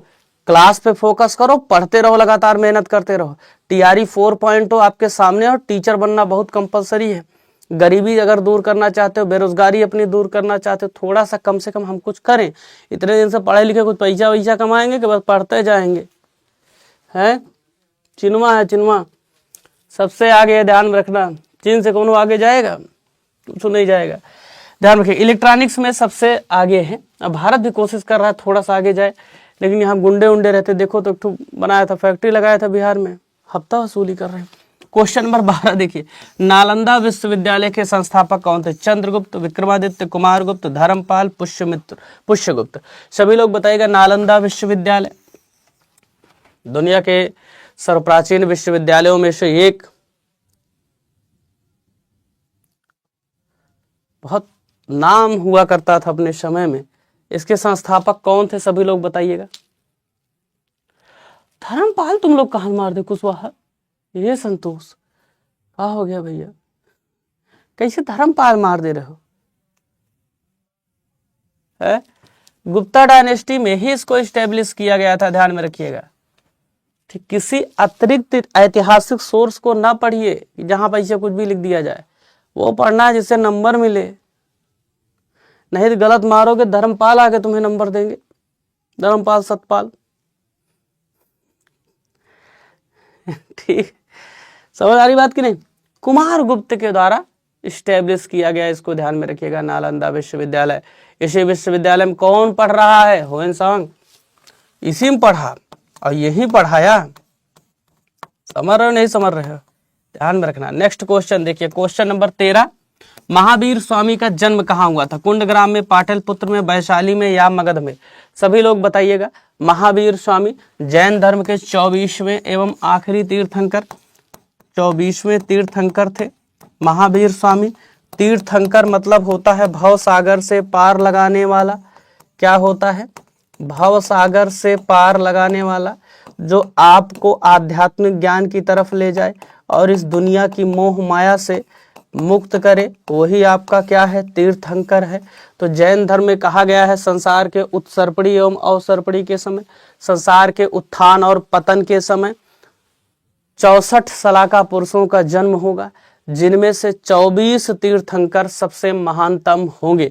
क्लास पे फोकस करो, पढ़ते रहो, लगातार मेहनत करते रहो। टीआरई 4.0 आपके सामने और टीचर बनना बहुत कंपलसरी है। गरीबी अगर दूर करना चाहते हो, बेरोजगारी अपनी दूर करना चाहते हो, थोड़ा सा कम से कम हम कुछ करें। इतने दिन से पढ़े लिखे कुछ पैसा वैसा कमाएंगे कि बस पढ़ते जाएंगे? हैं? चिन्वा है, चिन्वा सबसे आगे है, ध्यान में रखना। चीन से कौन आगे जाएगा? कुछ नहीं जाएगा, ध्यान रखिए। इलेक्ट्रॉनिक्स में सबसे आगे है। अब भारत भी कोशिश कर रहा है थोड़ा सा आगे जाए, लेकिन यहाँ गुंडे उंडे रहते। देखो तो एक बनाया था, फैक्ट्री लगाया था बिहार में, हफ्ता वसूली कर रहे हैं। क्वेश्चन नंबर 12 देखिए, नालंदा विश्वविद्यालय के संस्थापक कौन थे? चंद्रगुप्त, विक्रमादित्य, कुमारगुप्त, धर्मपाल, पुष्यगुप्त। सभी लोग बताइएगा। नालंदा विश्वविद्यालय दुनिया के सर्वप्राचीन विश्वविद्यालयों में से एक, बहुत नाम हुआ करता था अपने समय में। इसके संस्थापक कौन थे? सभी लोग बताइएगा। धर्मपाल तुम लोग कहां मार दे कुशवाहा? ये संतोष क्या हो गया भैया, कैसे धर्मपाल मार दे रहे हो? है? गुप्ता डायनेस्टी में ही इसको स्टेब्लिश किया गया था, ध्यान में रखिएगा। ठीक, किसी अतिरिक्त ऐतिहासिक सोर्स को ना पढ़िए जहां पैसे कुछ भी लिख दिया जाए, वो पढ़ना है जिससे नंबर मिले। नहीं तो गलत मारोगे, धर्मपाल आके तुम्हें नंबर देंगे, धर्मपाल सतपाल। ठीक, समझ आ रही बात की नहीं? कुमारगुप्त के द्वारा स्टेब्लिश किया गया, इसको ध्यान में रखिएगा, नालंदा विश्वविद्यालय। इसी विश्वविद्यालय में कौन पढ़ रहा है? ह्वेनसांग, इसी में पढ़ा और यही पढ़ाया। समझ रहे हो नहीं समझ रहे हो? ध्यान में रखना। नेक्स्ट क्वेश्चन देखिए, क्वेश्चन नंबर 13, महावीर स्वामी का जन्म कहाँ हुआ था? कुंडग्राम में, पाटलिपुत्र में, वैशाली में या मगध में? सभी लोग बताइएगा। महावीर स्वामी जैन धर्म के 24वें एवं आखिरी तीर्थंकर, 24वें तीर्थंकर थे महावीर स्वामी। तीर्थंकर मतलब होता है भव सागर से पार लगाने वाला। क्या होता है? भव सागर से पार लगाने वाला, जो आपको आध्यात्मिक ज्ञान की तरफ ले जाए और इस दुनिया की मोह माया से मुक्त करे, वही आपका क्या है? तीर्थंकर है। तो जैन धर्म में कहा गया है संसार के उत्सर्पणी एवं अवसर्पणी के समय, संसार के उत्थान और पतन के समय 64 सलाका पुरुषों का जन्म होगा, जिनमें से 24 तीर्थंकर सबसे महानतम होंगे।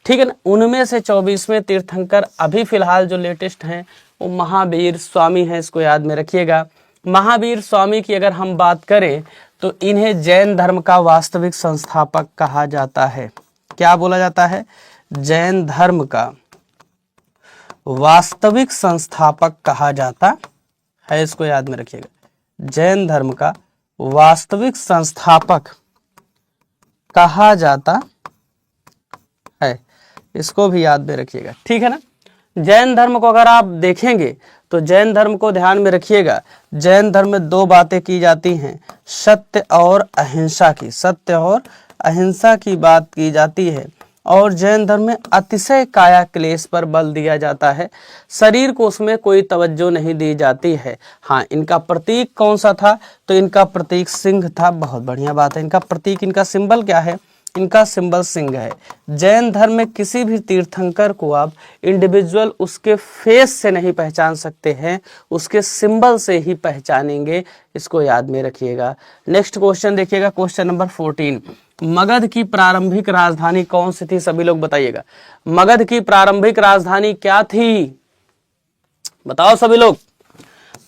ठीक है ना? उनमें से 24वें तीर्थंकर अभी फिलहाल जो लेटेस्ट हैं वो महावीर स्वामी हैं, इसको याद में रखिएगा। महावीर स्वामी की अगर हम बात करें तो इन्हें जैन धर्म का वास्तविक संस्थापक कहा जाता है। क्या बोला जाता है? जैन धर्म का वास्तविक संस्थापक कहा जाता है, इसको याद में रखिएगा। जैन धर्म का वास्तविक संस्थापक कहा जाता है, इसको भी याद में रखिएगा। ठीक है ना? जैन धर्म को अगर आप देखेंगे तो जैन धर्म को ध्यान में रखिएगा। जैन धर्म में 2 बातें की जाती हैं, सत्य और अहिंसा की। सत्य और अहिंसा की बात की जाती है। और जैन धर्म में अतिशय काया क्लेश पर बल दिया जाता है, शरीर को उसमें कोई तवज्जो नहीं दी जाती है। हाँ, इनका प्रतीक कौन सा था? तो इनका प्रतीक सिंह था। बहुत बढ़िया बात है। इनका प्रतीक, इनका सिंबल क्या है? इनका सिंबल सिंह है। जैन धर्म में किसी भी तीर्थंकर को आप इंडिविजुअल उसके फेस से नहीं पहचान सकते हैं, उसके सिंबल से ही पहचानेंगे, इसको याद में रखिएगा। नेक्स्ट क्वेश्चन देखिएगा, क्वेश्चन नंबर 14, मगध की प्रारंभिक राजधानी कौन सी थी? सभी लोग बताइएगा। मगध की प्रारंभिक राजधानी क्या थी? बताओ सभी लोग।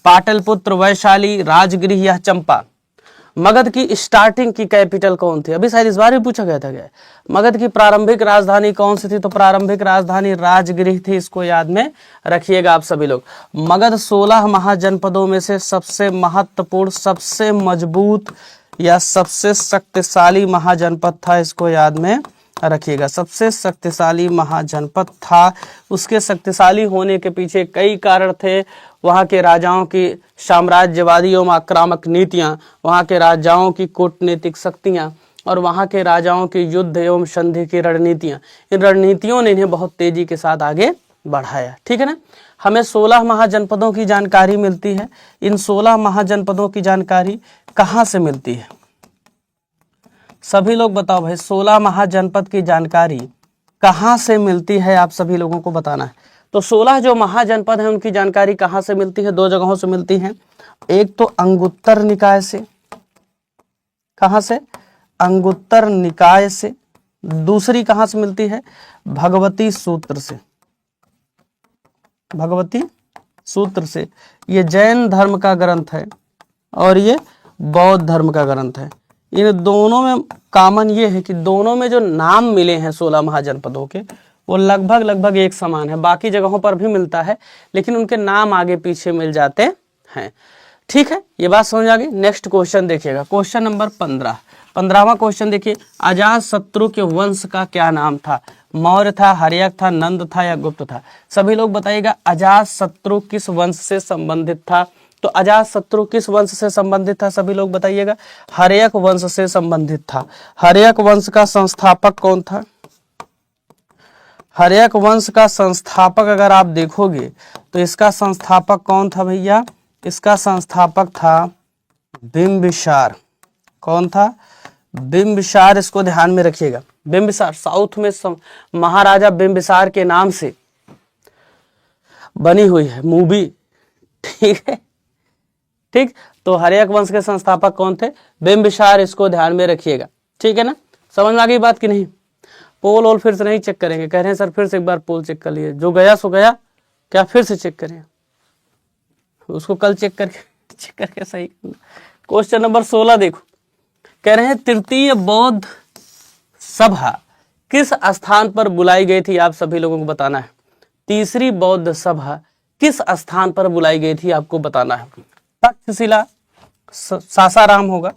पाटलिपुत्र, वैशाली, राजगृह या चंपा? मगध की स्टार्टिंग की कैपिटल कौन थी? अभी शायद इस बार भी पूछा गया था क्या? मगध की प्रारंभिक राजधानी कौन सी थी? तो प्रारंभिक राजधानी राजगृह थी, इसको याद में रखिएगा आप सभी लोग। मगध 16 महाजनपदों में से सबसे महत्वपूर्ण, सबसे मजबूत या सबसे शक्तिशाली महाजनपद था, इसको याद में रखिएगा। सबसे शक्तिशाली महाजनपद था। उसके शक्तिशाली होने के पीछे कई कारण थे। वहाँ के राजाओं की साम्राज्यवादी एवं आक्रामक नीतियाँ, वहाँ के राजाओं की कूटनीतिक शक्तियाँ और वहाँ के राजाओं की युद्ध एवं संधि की रणनीतियाँ, इन रणनीतियों ने इन्हें बहुत तेजी के साथ आगे बढ़ाया। ठीक है ना। हमें 16 महाजनपदों की जानकारी मिलती है। इन 16 महाजनपदों की जानकारी कहाँ से मिलती है? सभी लोग बताओ भाई, 16 महाजनपद की जानकारी कहाँ से मिलती है? आप सभी लोगों को बताना है। तो 16 जो महाजनपद हैं उनकी जानकारी कहाँ से मिलती है? 2 जगहों से मिलती है। एक तो अंगुत्तर निकाय से। कहाँ से? अंगुत्तर निकाय से। दूसरी कहाँ से मिलती है? भगवती सूत्र से। भगवती सूत्र से। ये जैन धर्म का ग्रंथ है और ये बौद्ध धर्म का ग्रंथ है। इन दोनों में कॉमन ये है कि दोनों में जो नाम मिले हैं 16 महाजनपदों के, वो लगभग एक समान है। बाकी जगहों पर भी मिलता है लेकिन उनके नाम आगे पीछे मिल जाते हैं। ठीक है, ये बात समझ आ गई। नेक्स्ट क्वेश्चन देखिएगा, क्वेश्चन नंबर 15। 15वां क्वेश्चन देखिए, अजात शत्रु के वंश का क्या नाम था? मौर्य था, हर्यक था, नंद था या गुप्त था? सभी लोग बताइएगा, अजात शत्रु किस वंश से संबंधित था? तो अजात शत्रु किस वंश से संबंधित था? सभी लोग बताइएगा, हर्यक वंश से संबंधित था। हर्यक वंश का संस्थापक कौन था? हर्यक वंश का संस्थापक अगर आप देखोगे तो इसका संस्थापक कौन था भैया? इसका संस्थापक था बिंबिसार। कौन था? बिंबिसार। इसको ध्यान में रखिएगा। बिंबिसार, साउथ में महाराजा बिंबिसार के नाम से बनी हुई है मूवी। ठीक है, ठीक। तो हर्यक वंश के संस्थापक कौन थे? बिंबिसार। इसको ध्यान में रखिएगा। ठीक है ना, समझ में आ गई बात कि नहीं? पोल और फिर से नहीं चेक करेंगे? कह रहे हैं सर फिर से एक बार पोल चेक कर लिए, जो गया सो गया, क्या फिर से चेक करें? उसको कल चेक करके सही करना। क्वेश्चन नंबर 16 देखो, कह रहे हैं तृतीय बौद्ध सभा किस स्थान पर बुलाई गई थी? आप सभी लोगों को बताना है। तीसरी बौद्ध सभा किस स्थान पर बुलाई गई थी? आपको बताना है। तक्षशिला, सासाराम होगा,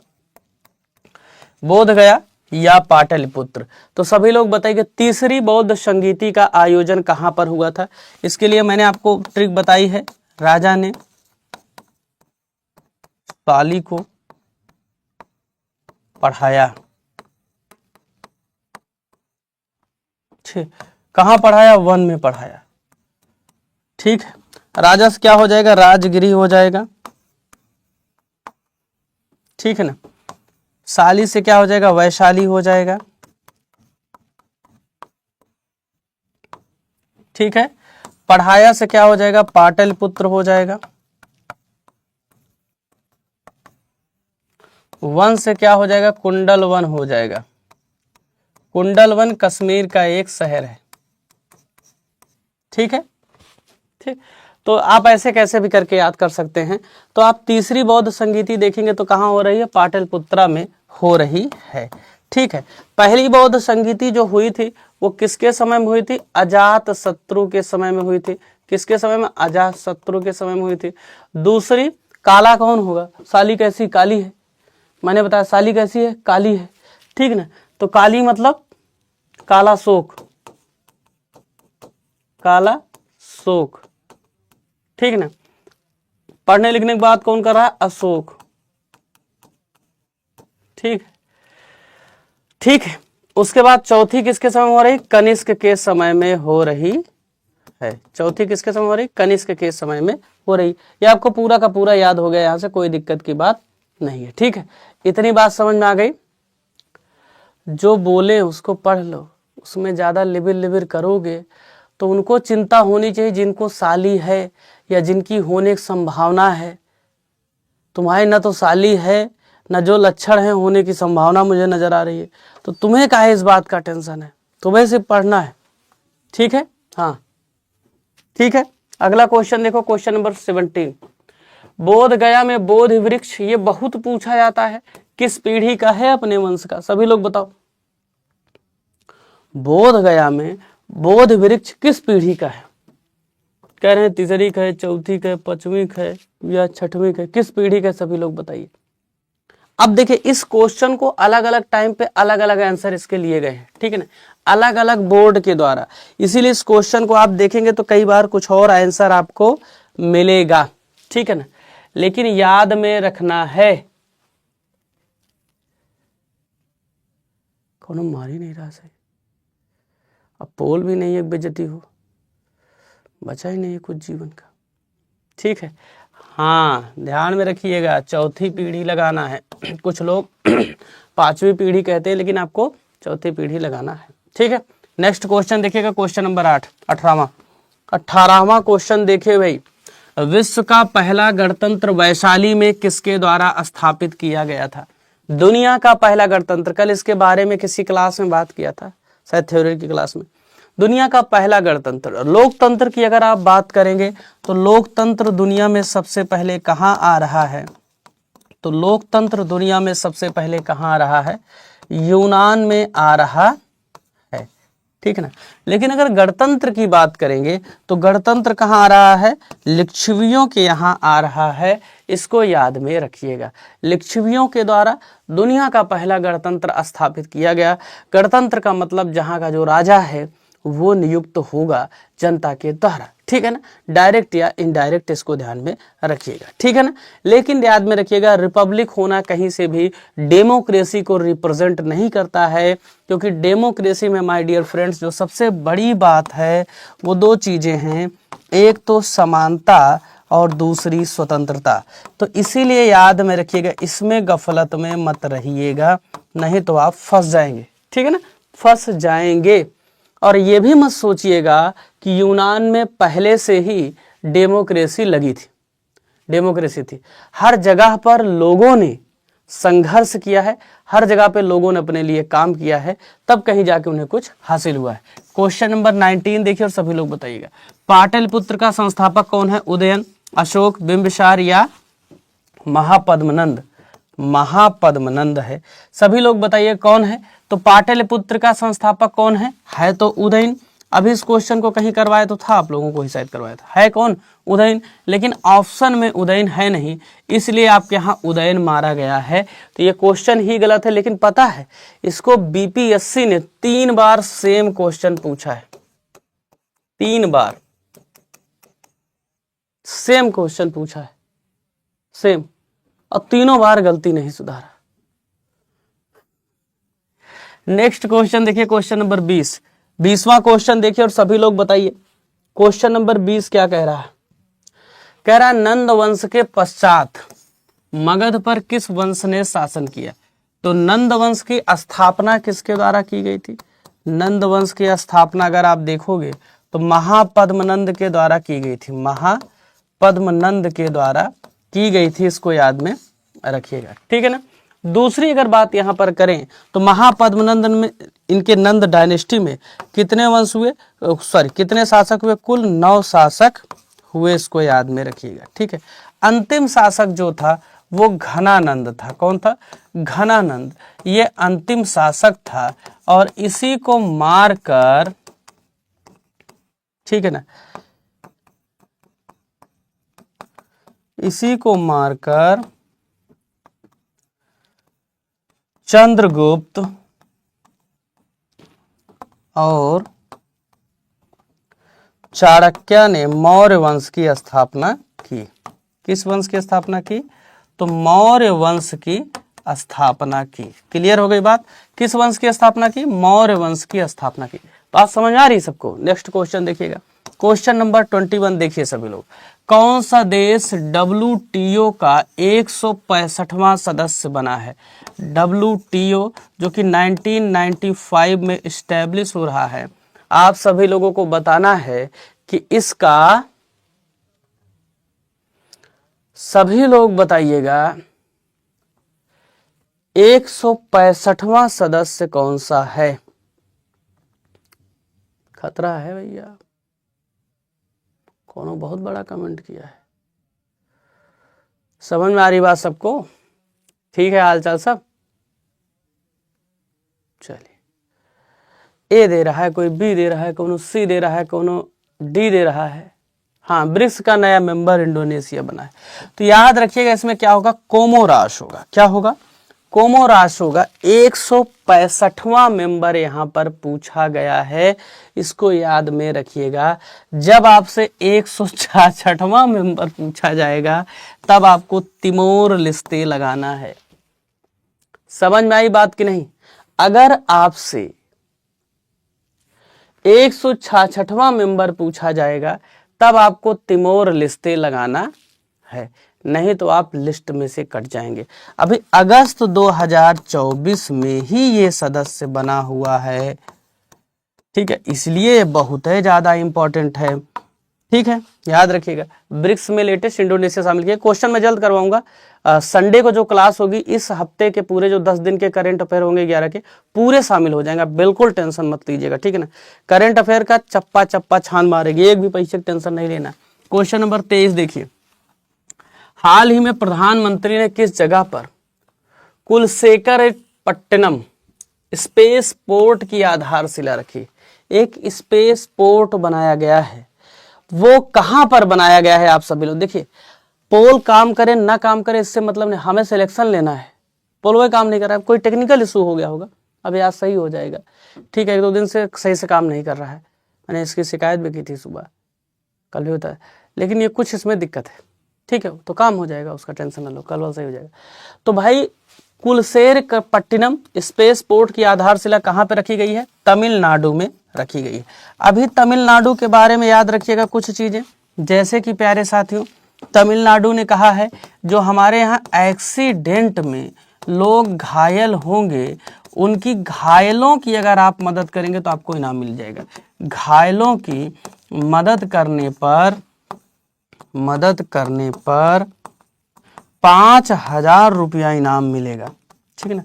बोध गया या पाटलिपुत्र? तो सभी लोग बताइए तीसरी बौद्ध संगीति का आयोजन कहां पर हुआ था? इसके लिए मैंने आपको ट्रिक बताई है। राजा ने साली को पढ़ाया। ठीक, कहां पढ़ाया? वन में पढ़ाया। ठीक है, राजा से क्या हो जाएगा? राजगिरी हो जाएगा। ठीक है ना। साली से क्या हो जाएगा? वैशाली हो जाएगा। ठीक है, पढ़ाया से क्या हो जाएगा? पाटलिपुत्र हो जाएगा। वन से क्या हो जाएगा? कुंडल वन हो जाएगा। कुंडल वन कश्मीर का एक शहर है। ठीक है, ठीक। तो आप ऐसे कैसे भी करके याद कर सकते हैं। तो आप तीसरी बौद्ध संगीति देखेंगे तो कहाँ हो रही है? पाटलिपुत्रा में हो रही है। ठीक है, पहली बौद्ध संगीति जो हुई थी वो किसके समय में हुई थी? अजात शत्रु के समय में हुई थी। किसके समय में? अजात शत्रु के समय में हुई थी। दूसरी, काला कौन होगा? साली कैसी? काली है। मैंने बताया साली कैसी है? काली है। ठीक ना। तो काली मतलब काला शोक, काला शोक। ठीक ना। पढ़ने लिखने की बात कौन कर रहा है? अशोक। ठीक, ठीक है। उसके बाद चौथी किसके समय हो रही? कनिष्क के समय में हो रही है। चौथी किसके समय हो रही? कनिष्क के समय में हो रही। ये आपको पूरा का पूरा याद हो गया, यहां से कोई दिक्कत की बात नहीं है। ठीक है, इतनी बात समझ में आ गई। जो बोले उसको पढ़ लो, उसमें ज्यादा लिबिर लिबिर करोगे तो उनको चिंता होनी चाहिए जिनको साली है या जिनकी होने की संभावना है। तुम्हारी ना तो साली है, ना जो लक्षण है होने की संभावना मुझे नजर आ रही है, तो तुम्हें काहे इस बात का टेंशन है? तुम्हें सिर्फ पढ़ना है। ठीक है, हाँ ठीक है। अगला क्वेश्चन देखो, क्वेश्चन नंबर 17। बोध गया में बोध वृक्ष, ये बहुत पूछा जाता है, किस पीढ़ी का है? अपने वंश का। सभी लोग बताओ, बोध गया में बोध वृक्ष किस पीढ़ी का है? कह रहे हैं तीसरी का है, चौथी का है, 5वीं का है या 6वीं का है? किस पीढ़ी का? सभी लोग बताइए। अब देखिए इस क्वेश्चन को अलग अलग टाइम पे अलग अलग आंसर इसके लिए गए हैं, ठीक है ना, अलग अलग बोर्ड के द्वारा। इसीलिए इस क्वेश्चन को आप देखेंगे तो कई बार कुछ और आंसर आपको मिलेगा, ठीक है ना, लेकिन याद में रखना है। कौन मार ही नहीं रहा सही, अब पोल भी नहीं है, बेइज्जती हो, बचा ही नहीं है कुछ जीवन का, ठीक है। हाँ ध्यान में रखिएगा, चौथी पीढ़ी लगाना है। कुछ लोग पांचवी पीढ़ी कहते हैं, लेकिन आपको चौथी पीढ़ी लगाना है, ठीक है। नेक्स्ट क्वेश्चन देखिएगा, क्वेश्चन नंबर 8, 18वां क्वेश्चन देखिए भाई। विश्व का पहला गणतंत्र वैशाली में किसके द्वारा स्थापित किया गया था? दुनिया का पहला गणतंत्र, कल इसके बारे में किसी क्लास में बात किया था, शायद थ्योरी की क्लास में। दुनिया का पहला गणतंत्र, लोकतंत्र की अगर आप बात करेंगे तो लोकतंत्र दुनिया में सबसे पहले कहाँ आ रहा है? तो लोकतंत्र दुनिया में सबसे पहले कहाँ आ रहा है? यूनान में आ रहा है, ठीक है ना। लेकिन अगर गणतंत्र की बात करेंगे तो गणतंत्र कहाँ आ रहा है? लिच्छवियों के यहाँ आ रहा है, इसको याद में रखिएगा। लिच्छवियों के द्वारा दुनिया का पहला गणतंत्र स्थापित किया गया। गणतंत्र का मतलब जहाँ का जो राजा है वो नियुक्त होगा जनता के द्वारा, ठीक है ना, डायरेक्ट या इनडायरेक्ट, इसको ध्यान में रखिएगा, ठीक है ना। लेकिन याद में रखिएगा, रिपब्लिक होना कहीं से भी डेमोक्रेसी को रिप्रेजेंट नहीं करता है, क्योंकि डेमोक्रेसी में माय डियर फ्रेंड्स जो सबसे बड़ी बात है वो दो चीजें हैं, एक तो समानता और दूसरी स्वतंत्रता। तो इसीलिए याद में रखिएगा, इसमें गफलत में मत रहिएगा, नहीं तो आप फंस जाएंगे, ठीक है ना, फंस जाएंगे। और ये भी मत सोचिएगा कि यूनान में पहले से ही डेमोक्रेसी लगी थी, डेमोक्रेसी थी। हर जगह पर लोगों ने संघर्ष किया है, हर जगह पे लोगों ने अपने लिए काम किया है, तब कहीं जाके उन्हें कुछ हासिल हुआ है। क्वेश्चन नंबर 19 देखिए और सभी लोग बताइएगा। पाटलिपुत्र का संस्थापक कौन है? उदयन, अशोक, बिंबिसार या महापद्मनंद? महापद्मनंद है। सभी लोग बताइए कौन है? तो पाटलिपुत्र का संस्थापक कौन है तो उदयन। अभी इस क्वेश्चन को कहीं करवाया तो था, आप लोगों को ही शायद करवाया था, है कौन? उदयन। लेकिन ऑप्शन में उदयन है नहीं, इसलिए आपके यहाँ उदयन मारा गया है, तो ये क्वेश्चन ही गलत है। लेकिन पता है इसको बीपीएससी ने 3 बार सेम क्वेश्चन पूछा है, 3 बार सेम क्वेश्चन पूछा है, सेम, और तीनों बार गलती नहीं सुधारा। नेक्स्ट क्वेश्चन देखिए, क्वेश्चन नंबर 20, 20वां क्वेश्चन देखिए और सभी लोग बताइए। क्वेश्चन नंबर 20 क्या कह रहा है? कह रहा है नंद वंश के पश्चात मगध पर किस वंश ने शासन किया? तो नंद वंश की स्थापना किसके द्वारा की गई थी? नंद वंश की स्थापना अगर आप देखोगे तो महापद्मनंद के द्वारा की गई थी, महापद्मनंद के द्वारा की गई थी, इसको याद में रखिएगा, ठीक है ना। दूसरी अगर बात यहाँ पर करें तो महापद्मनंद में, इनके नंद डायनेस्टी में कितने वंश हुए, कितने शासक हुए? कुल 9 शासक हुए, इसको याद में रखिएगा, ठीक है। अंतिम शासक जो था वो घनानंद था। कौन था? घनानंद, ये अंतिम शासक था, और इसी को मारकर, ठीक है ना, इसी को मारकर चंद्रगुप्त और चाणक्य ने मौर्य वंश की स्थापना की। किस वंश की स्थापना की? तो मौर्य वंश की स्थापना की। क्लियर हो गई बात? किस वंश की स्थापना की? मौर्य वंश की स्थापना की। बात समझ आ रही सबको? नेक्स्ट क्वेश्चन देखिएगा, क्वेश्चन नंबर 21 देखिए सभी लोग। कौन सा देश WTO का 165वां सदस्य बना है? WTO जो कि 1995 में इस्टेब्लिश हो रहा है। आप सभी लोगों को बताना है कि इसका, सभी लोग बताइएगा 165वां सदस्य कौन सा है? खतरा है भैया, कौन बहुत बड़ा कमेंट किया है। समझ में आ रही बात सबको? ठीक है हालचाल सब? चलिए, ए दे रहा है, कोई बी दे रहा है, कोनो सी दे रहा है, कोनो डी दे रहा है। हाँ, ब्रिक्स का नया मेंबर इंडोनेशिया बना है। तो याद रखिएगा इसमें क्या होगा? कोमोरास होगा। क्या होगा? कोमोरास होगा। 165वां मेंबर यहां पर पूछा गया है, इसको याद में रखिएगा। जब आपसे 166वां मेंबर पूछा जाएगा तब आपको तिमोर लिस्ते लगाना है। समझ में आई बात कि नहीं? अगर आपसे 166वां मेंबर पूछा जाएगा तब आपको तिमोर लिस्ते लगाना है, नहीं तो आप लिस्ट में से कट जाएंगे। अभी अगस्त 2024 में ही ये सदस्य बना हुआ है, ठीक है, इसलिए बहुत ही ज्यादा इंपॉर्टेंट है, ठीक है, याद रखिएगा। ब्रिक्स में लेटेस्ट इंडोनेशिया शामिल किया। क्वेश्चन मैं जल्द करवाऊंगा। संडे को जो क्लास होगी, इस हफ्ते के पूरे जो 10 दिन के करंट अफेयर होंगे 11 के, पूरे शामिल हो जाएंगे, बिल्कुल टेंशन मत लीजिएगा, ठीक है ना। करंट अफेयर का चप्पा चप्पा छान मारेगी, एक भी पैसे की टेंशन नहीं लेना। क्वेश्चन नंबर 23 देखिए, हाल ही में प्रधानमंत्री ने किस जगह पर कुलशेखरपट्टनम स्पेस पोर्ट की आधारशिला रखी? एक स्पेस पोर्ट बनाया गया है, वो कहां पर बनाया गया है? आप सभी लोग देखिए, पोल काम करे ना काम करे इससे मतलब नहीं, हमें सिलेक्शन लेना है। पोल वही काम नहीं कर रहा है, कोई टेक्निकल इशू हो गया होगा, अब आज सही हो जाएगा, ठीक है। 1-2 दिन से सही से काम नहीं कर रहा है, मैंने इसकी शिकायत भी की थी सुबह, कल भी होता है, लेकिन ये कुछ इसमें दिक्कत है, ठीक है, तो काम हो जाएगा, उसका टेंशन ना लो, कल वाल सही हो जाएगा। तो भाई कुलशेखरपट्टनम स्पेस पोर्ट की आधारशिला कहाँ पे रखी गई है? तमिलनाडु में रखी गई है। अभी तमिलनाडु के बारे में याद रखिएगा कुछ चीजें, जैसे कि प्यारे साथियों, तमिलनाडु ने कहा है जो हमारे यहाँ एक्सीडेंट में लोग घायल होंगे, उनकी घायलों की अगर आप मदद करेंगे तो आपको इनाम मिल जाएगा। घायलों की मदद करने पर 5,000 रुपया इनाम मिलेगा, ठीक है ना।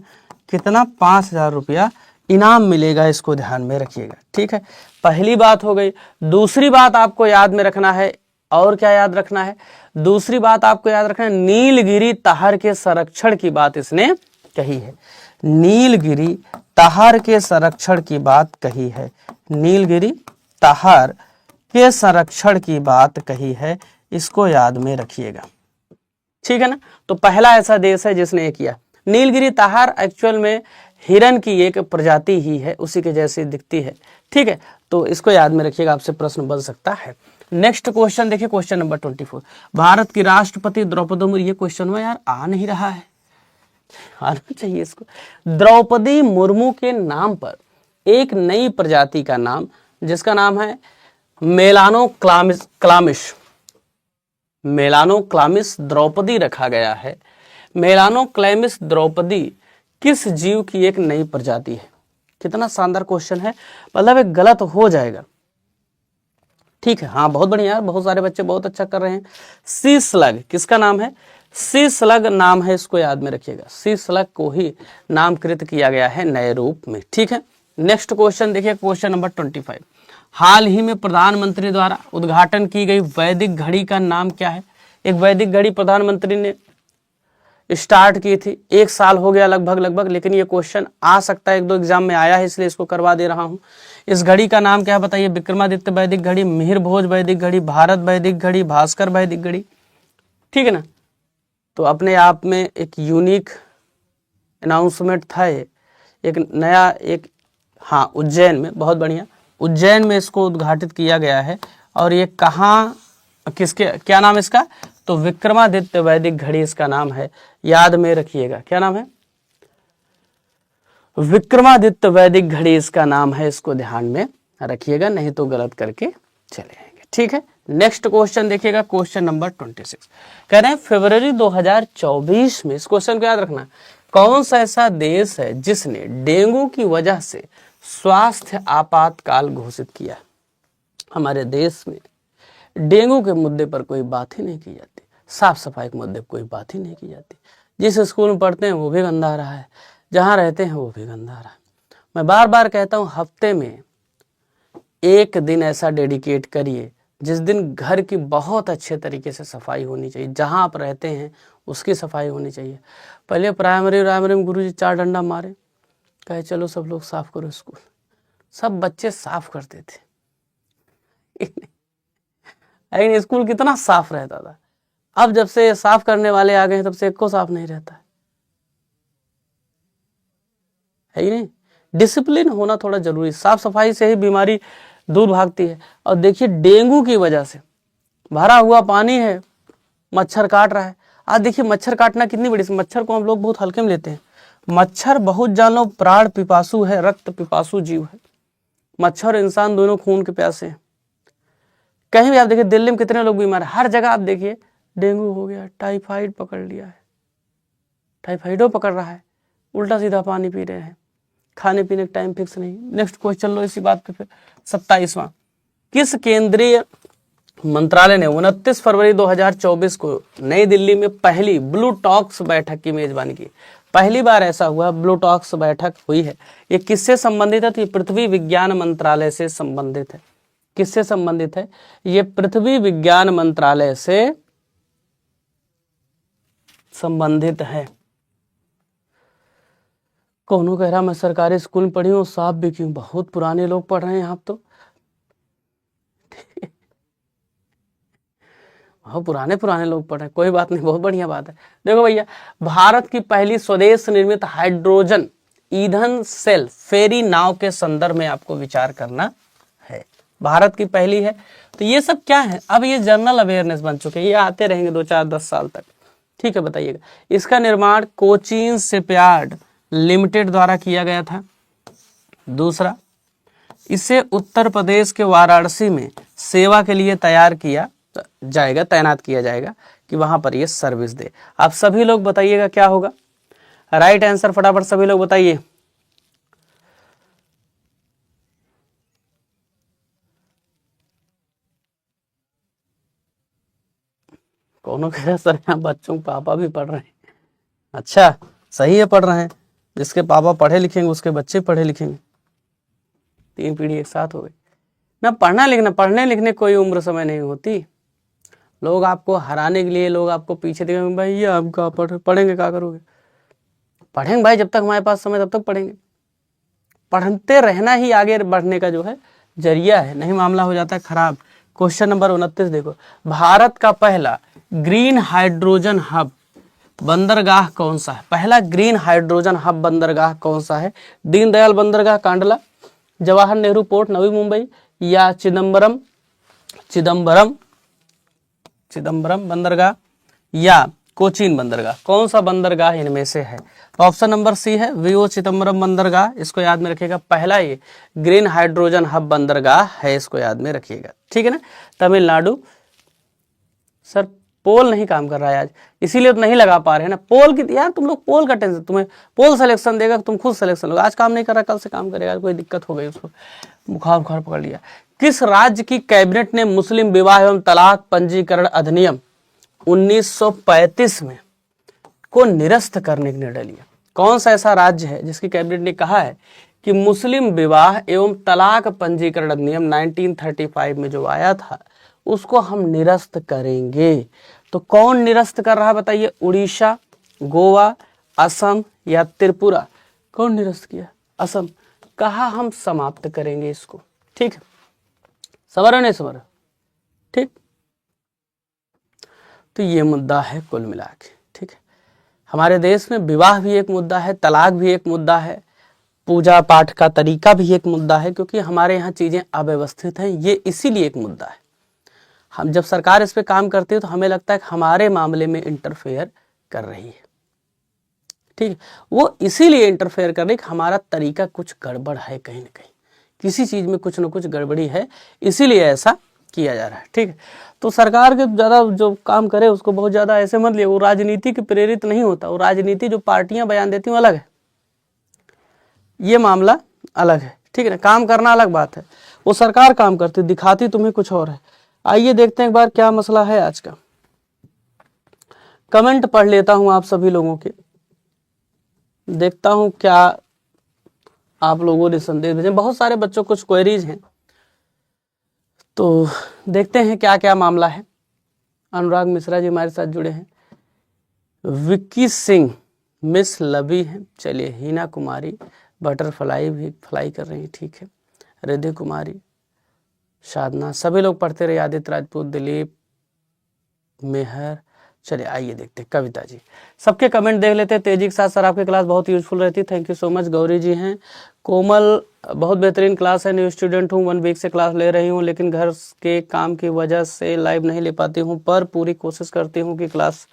कितना? 5,000 रुपया इनाम मिलेगा, इसको ध्यान में रखिएगा, ठीक है। पहली बात हो गई। दूसरी बात आपको याद में रखना है, और क्या याद रखना है? दूसरी बात आपको याद रखना है, नीलगिरी तहर के संरक्षण की बात इसने कही है। नीलगिरी तहर के संरक्षण की बात कही है, नीलगिरी तहर के संरक्षण की बात कही है, इसको याद में रखिएगा, ठीक है ना। तो पहला ऐसा देश है जिसने ये किया। नीलगिरी तहार एक्चुअल में हिरन की एक प्रजाति ही है, उसी के जैसी दिखती है, ठीक है। तो इसको याद में रखिएगा, आपसे प्रश्न बन सकता है। नेक्स्ट क्वेश्चन देखिए, क्वेश्चन नंबर 24, भारत की राष्ट्रपति द्रौपदी मुर्मू, ये क्वेश्चन में यार आ नहीं रहा है, आना चाहिए इसको। द्रौपदी मुर्मू के नाम पर एक नई प्रजाति का नाम, जिसका नाम है मेलानोक्लामिस द्रौपदी रखा गया है। मेलानोक्लामिस द्रौपदी किस जीव की एक नई प्रजाति है? कितना शानदार क्वेश्चन है, मतलब एक गलत हो जाएगा, ठीक है। हाँ बहुत बढ़िया यार, बहुत सारे बच्चे बहुत अच्छा कर रहे हैं। सी स्लग किसका नाम है? सी स्लग नाम है, इसको याद में रखिएगा। सी स्लग को ही नामकृत किया गया है नए रूप में, ठीक है। नेक्स्ट क्वेश्चन देखिए, क्वेश्चन नंबर 25, हाल ही में प्रधानमंत्री द्वारा उद्घाटन की गई वैदिक घड़ी का नाम क्या है? एक वैदिक घड़ी प्रधानमंत्री ने स्टार्ट की थी, 1 साल हो गया लगभग, लेकिन ये क्वेश्चन आ सकता है, 1-2 एग्जाम में आया है, इसलिए इसको करवा दे रहा हूं। इस घड़ी का नाम क्या है बताइए? विक्रमादित्य वैदिक घड़ी, मिहिर भोज वैदिक घड़ी, भारत वैदिक घड़ी, भास्कर वैदिक घड़ी, ठीक है ना। तो अपने आप में एक यूनिक अनाउंसमेंट था ये, एक नया हाँ उज्जैन में, बहुत बढ़िया, उज्जैन में इसको उद्घाटित किया गया है। और ये कहाँ, किसके, क्या नाम इसका? तो विक्रमादित्य वैदिक घड़ी इसका नाम है, याद में रखिएगा। क्या नाम है? विक्रमादित्य वैदिक घड़ी इसका नाम है, इसको ध्यान में रखिएगा, नहीं तो गलत करके चले आएंगे, ठीक है। नेक्स्ट क्वेश्चन देखिएगा, क्वेश्चन नंबर 26, कह रहे हैं फरवरी 2024 में, इस क्वेश्चन को याद रखना, कौन सा ऐसा देश है जिसने डेंगू की वजह से स्वास्थ्य आपातकाल घोषित किया? हमारे देश में डेंगू के मुद्दे पर कोई बात ही नहीं की जाती, साफ सफाई के मुद्दे पर कोई बात ही नहीं की जाती। जिस स्कूल में पढ़ते हैं वो भी गंदा रहा है, जहाँ रहते हैं वो भी गंदा रहा है। मैं बार बार कहता हूँ, हफ्ते में 1 दिन ऐसा डेडिकेट करिए जिस दिन घर की बहुत अच्छे तरीके से सफाई होनी चाहिए, जहाँ आप रहते हैं उसकी सफाई होनी चाहिए। पहले प्राइमरी में गुरुजी 4 डंडा मारे, कहे चलो सब लोग साफ करो स्कूल, सब बच्चे साफ करते थे लेकिन स्कूल कितना साफ रहता था। अब जब से साफ करने वाले आ गए हैं तब से एक को साफ नहीं रहता है। है ही नहीं। डिसिप्लिन होना थोड़ा जरूरी, साफ सफाई से ही बीमारी दूर भागती है। और देखिए डेंगू की वजह से भरा हुआ पानी है, मच्छर काट रहा है। आज देखिए मच्छर काटना कितनी बड़ी, मच्छर को हम लोग बहुत हल्के में लेते हैं। मच्छर बहुत जानो प्राण पिपासु है, रक्त पिपासु जीव है। मच्छर और इंसान दोनों खून के प्यासे हैं। कहीं भी आप देखिए दिल्ली में कितने लोग बीमार है, हर जगह आप देखिए डेंगू हो गया, टाइफाइड पकड़ लिया है, टाइफाइडो पकड़ रहा है, उल्टा सीधा पानी पी रहे हैं, खाने पीने का टाइम फिक्स नहीं। नेक्स्ट क्वेश्चन लो इसी बात पे फिर। 27वां, किस केंद्रीय मंत्रालय ने 29 फरवरी 2024 को नई दिल्ली में पहली ब्लू टॉक्स बैठक की मेजबानी की? पहली बार ऐसा हुआ ब्लू टॉक्स बैठक हुई है। ये किससे संबंधित है? तो ये पृथ्वी विज्ञान मंत्रालय से संबंधित है। किससे संबंधित है? ये पृथ्वी विज्ञान मंत्रालय से संबंधित है। कौनों कह रहा मैं सरकारी स्कूल में पढ़ी हूँ, साफ भी क्यों, बहुत पुराने लोग पढ़ रहे हैं यहाँ तो। बहुत पुराने लोग पढ़ रहे हैं, कोई बात नहीं, बहुत बढ़िया बात है। देखो भैया, भारत की पहली स्वदेश निर्मित हाइड्रोजन ईंधन सेल फेरी नाव के संदर्भ में आपको विचार करना है। भारत की पहली है। तो ये सब क्या है? अब ये जनरल अवेयरनेस बन चुके हैं, ये आते रहेंगे 2 4 10 साल तक। ठीक है, बताइएगा। इसका निर्माण कोचीन शिपयार्ड लिमिटेड द्वारा किया गया था। दूसरा, इसे उत्तर प्रदेश के वाराणसी में सेवा के लिए तैयार किया जाएगा, तैनात किया जाएगा कि वहां पर ये सर्विस दे। आप सभी लोग बताइएगा क्या होगा राइट आंसर, फटाफट सभी लोग बताइए। कौन कह रहा सर यहाँ बच्चों के पापा भी पढ़ रहे हैं? अच्छा, सही है, पढ़ रहे हैं। जिसके पापा पढ़े लिखेंगे उसके बच्चे पढ़े लिखेंगे, 3 पीढ़ी एक साथ हो गई ना। पढ़ने लिखने कोई उम्र समय नहीं होती। लोग आपको हराने के लिए, लोग आपको पीछे देखेंगे, भाई ये आप क्या पढ़ेंगे, क्या करोगे? पढ़ेंगे भाई, जब तक हमारे पास समय तब तक पढ़ेंगे। पढ़ते रहना ही आगे बढ़ने का जो है जरिया है, नहीं मामला हो जाता है खराब। क्वेश्चन नंबर 29 देखो, भारत का पहला ग्रीन हाइड्रोजन हब बंदरगाह कौन सा है? पहला ग्रीन हाइड्रोजन हब बंदरगाह कौन सा है? दीनदयाल बंदरगाह कांडला, जवाहर नेहरू पोर्ट नवी मुंबई, या चिदम्बरम बंदरगाह, या कोचीन बंदरगाह? कौन सा बंदरगाह इनमें से है? तो ऑप्शन नंबर सी है वीओ चिदम्बरम बंदरगाह। इसको याद में रखिएगा, पहला ये ग्रीन हाइड्रोजन हब बंदरगाह है, इसको याद में रखिएगा। ठीक है ना। तमिलनाडु, सर पोल नहीं काम कर रहा है आज, इसीलिए तो नहीं लगा पा रहे हैं ना। पोल की यार, तुम लोग पोल का टेंशन, तुम्हें पोल सिलेक्शन देगा, तुम खुद सिलेक्शन लोगे। आज काम नहीं कर रहा, कल से काम करेगा, कोई दिक्कत हो गई, उसको बुखार पकड़ लिया। किस राज्य की कैबिनेट ने मुस्लिम विवाह एवं तलाक पंजीकरण अधिनियम 1935 में को निरस्त करने का निर्णय लिया? कौन सा ऐसा राज्य है जिसकी कैबिनेट ने कहा है कि मुस्लिम विवाह एवं तलाक पंजीकरण अधिनियम 1935 में जो आया था उसको हम निरस्त करेंगे? तो कौन निरस्त कर रहा है बताइए? उड़ीसा, गोवा, असम या त्रिपुरा? कौन निरस्त किया? असम। कहा हम समाप्त करेंगे इसको। ठीक है, समझ नहीं समझ? ठीक, तो ये मुद्दा है कुल मिला के। ठीक है, हमारे देश में विवाह भी एक मुद्दा है, तलाक भी एक मुद्दा है, पूजा पाठ का तरीका भी एक मुद्दा है, क्योंकि हमारे यहाँ चीजें अव्यवस्थित हैं, ये इसीलिए एक मुद्दा है। हम जब सरकार इस पे काम करती है तो हमें लगता है कि हमारे मामले में इंटरफेयर कर रही है। ठीक है, वो इसीलिए इंटरफेयर कर रही है कि हमारा तरीका कुछ गड़बड़ है, कहीं ना कहीं किसी चीज में कुछ ना कुछ गड़बड़ी है, इसीलिए ऐसा किया जा रहा है। ठीक है, तो सरकार के ज्यादा जो काम करे उसको बहुत ज्यादा ऐसे मत लिए, वो राजनीति के प्रेरित नहीं होता। वो राजनीति जो पार्टियां बयान देती हैं अलग है, ये मामला अलग है। ठीक है ना, काम करना अलग बात है, वो सरकार काम करती दिखाती तुम्हें कुछ और है। आइए देखते हैं एक बार क्या मसला है आज का। कमेंट पढ़ लेता हूं आप सभी लोगों के, देखता हूं क्या आप लोगों ने संदेश भेजे। बहुत सारे बच्चों कुछ क्वेरीज हैं, तो देखते हैं क्या क्या मामला है। अनुराग मिश्रा जी हमारे साथ जुड़े हैं, विक्की सिंह, मिस लवी हैं, चलिए हीना कुमारी, बटरफ्लाई भी फ्लाई कर रही हैं, ठीक है, रिद्धि कुमारी, साधना, सभी लोग पढ़ते रहे, आदित्य राजपूत, दिलीप, मेहर, चलिए आइए देखते हैं कविता जी। सबके कमेंट देख लेते हैं तेजी के साथ। सर आपकी क्लास बहुत यूजफुल रहती है, thank you so much. Gauri ji हैं, कोमल बहुत बेहतरीन क्लास है, न्यू स्टूडेंट हूँ, 1 वीक से क्लास ले रही हूँ, लेकिन घर के काम की वजह से लाइव नहीं ले पाती हूँ, पर पूरी कोशिश करती हूँ कि क्लास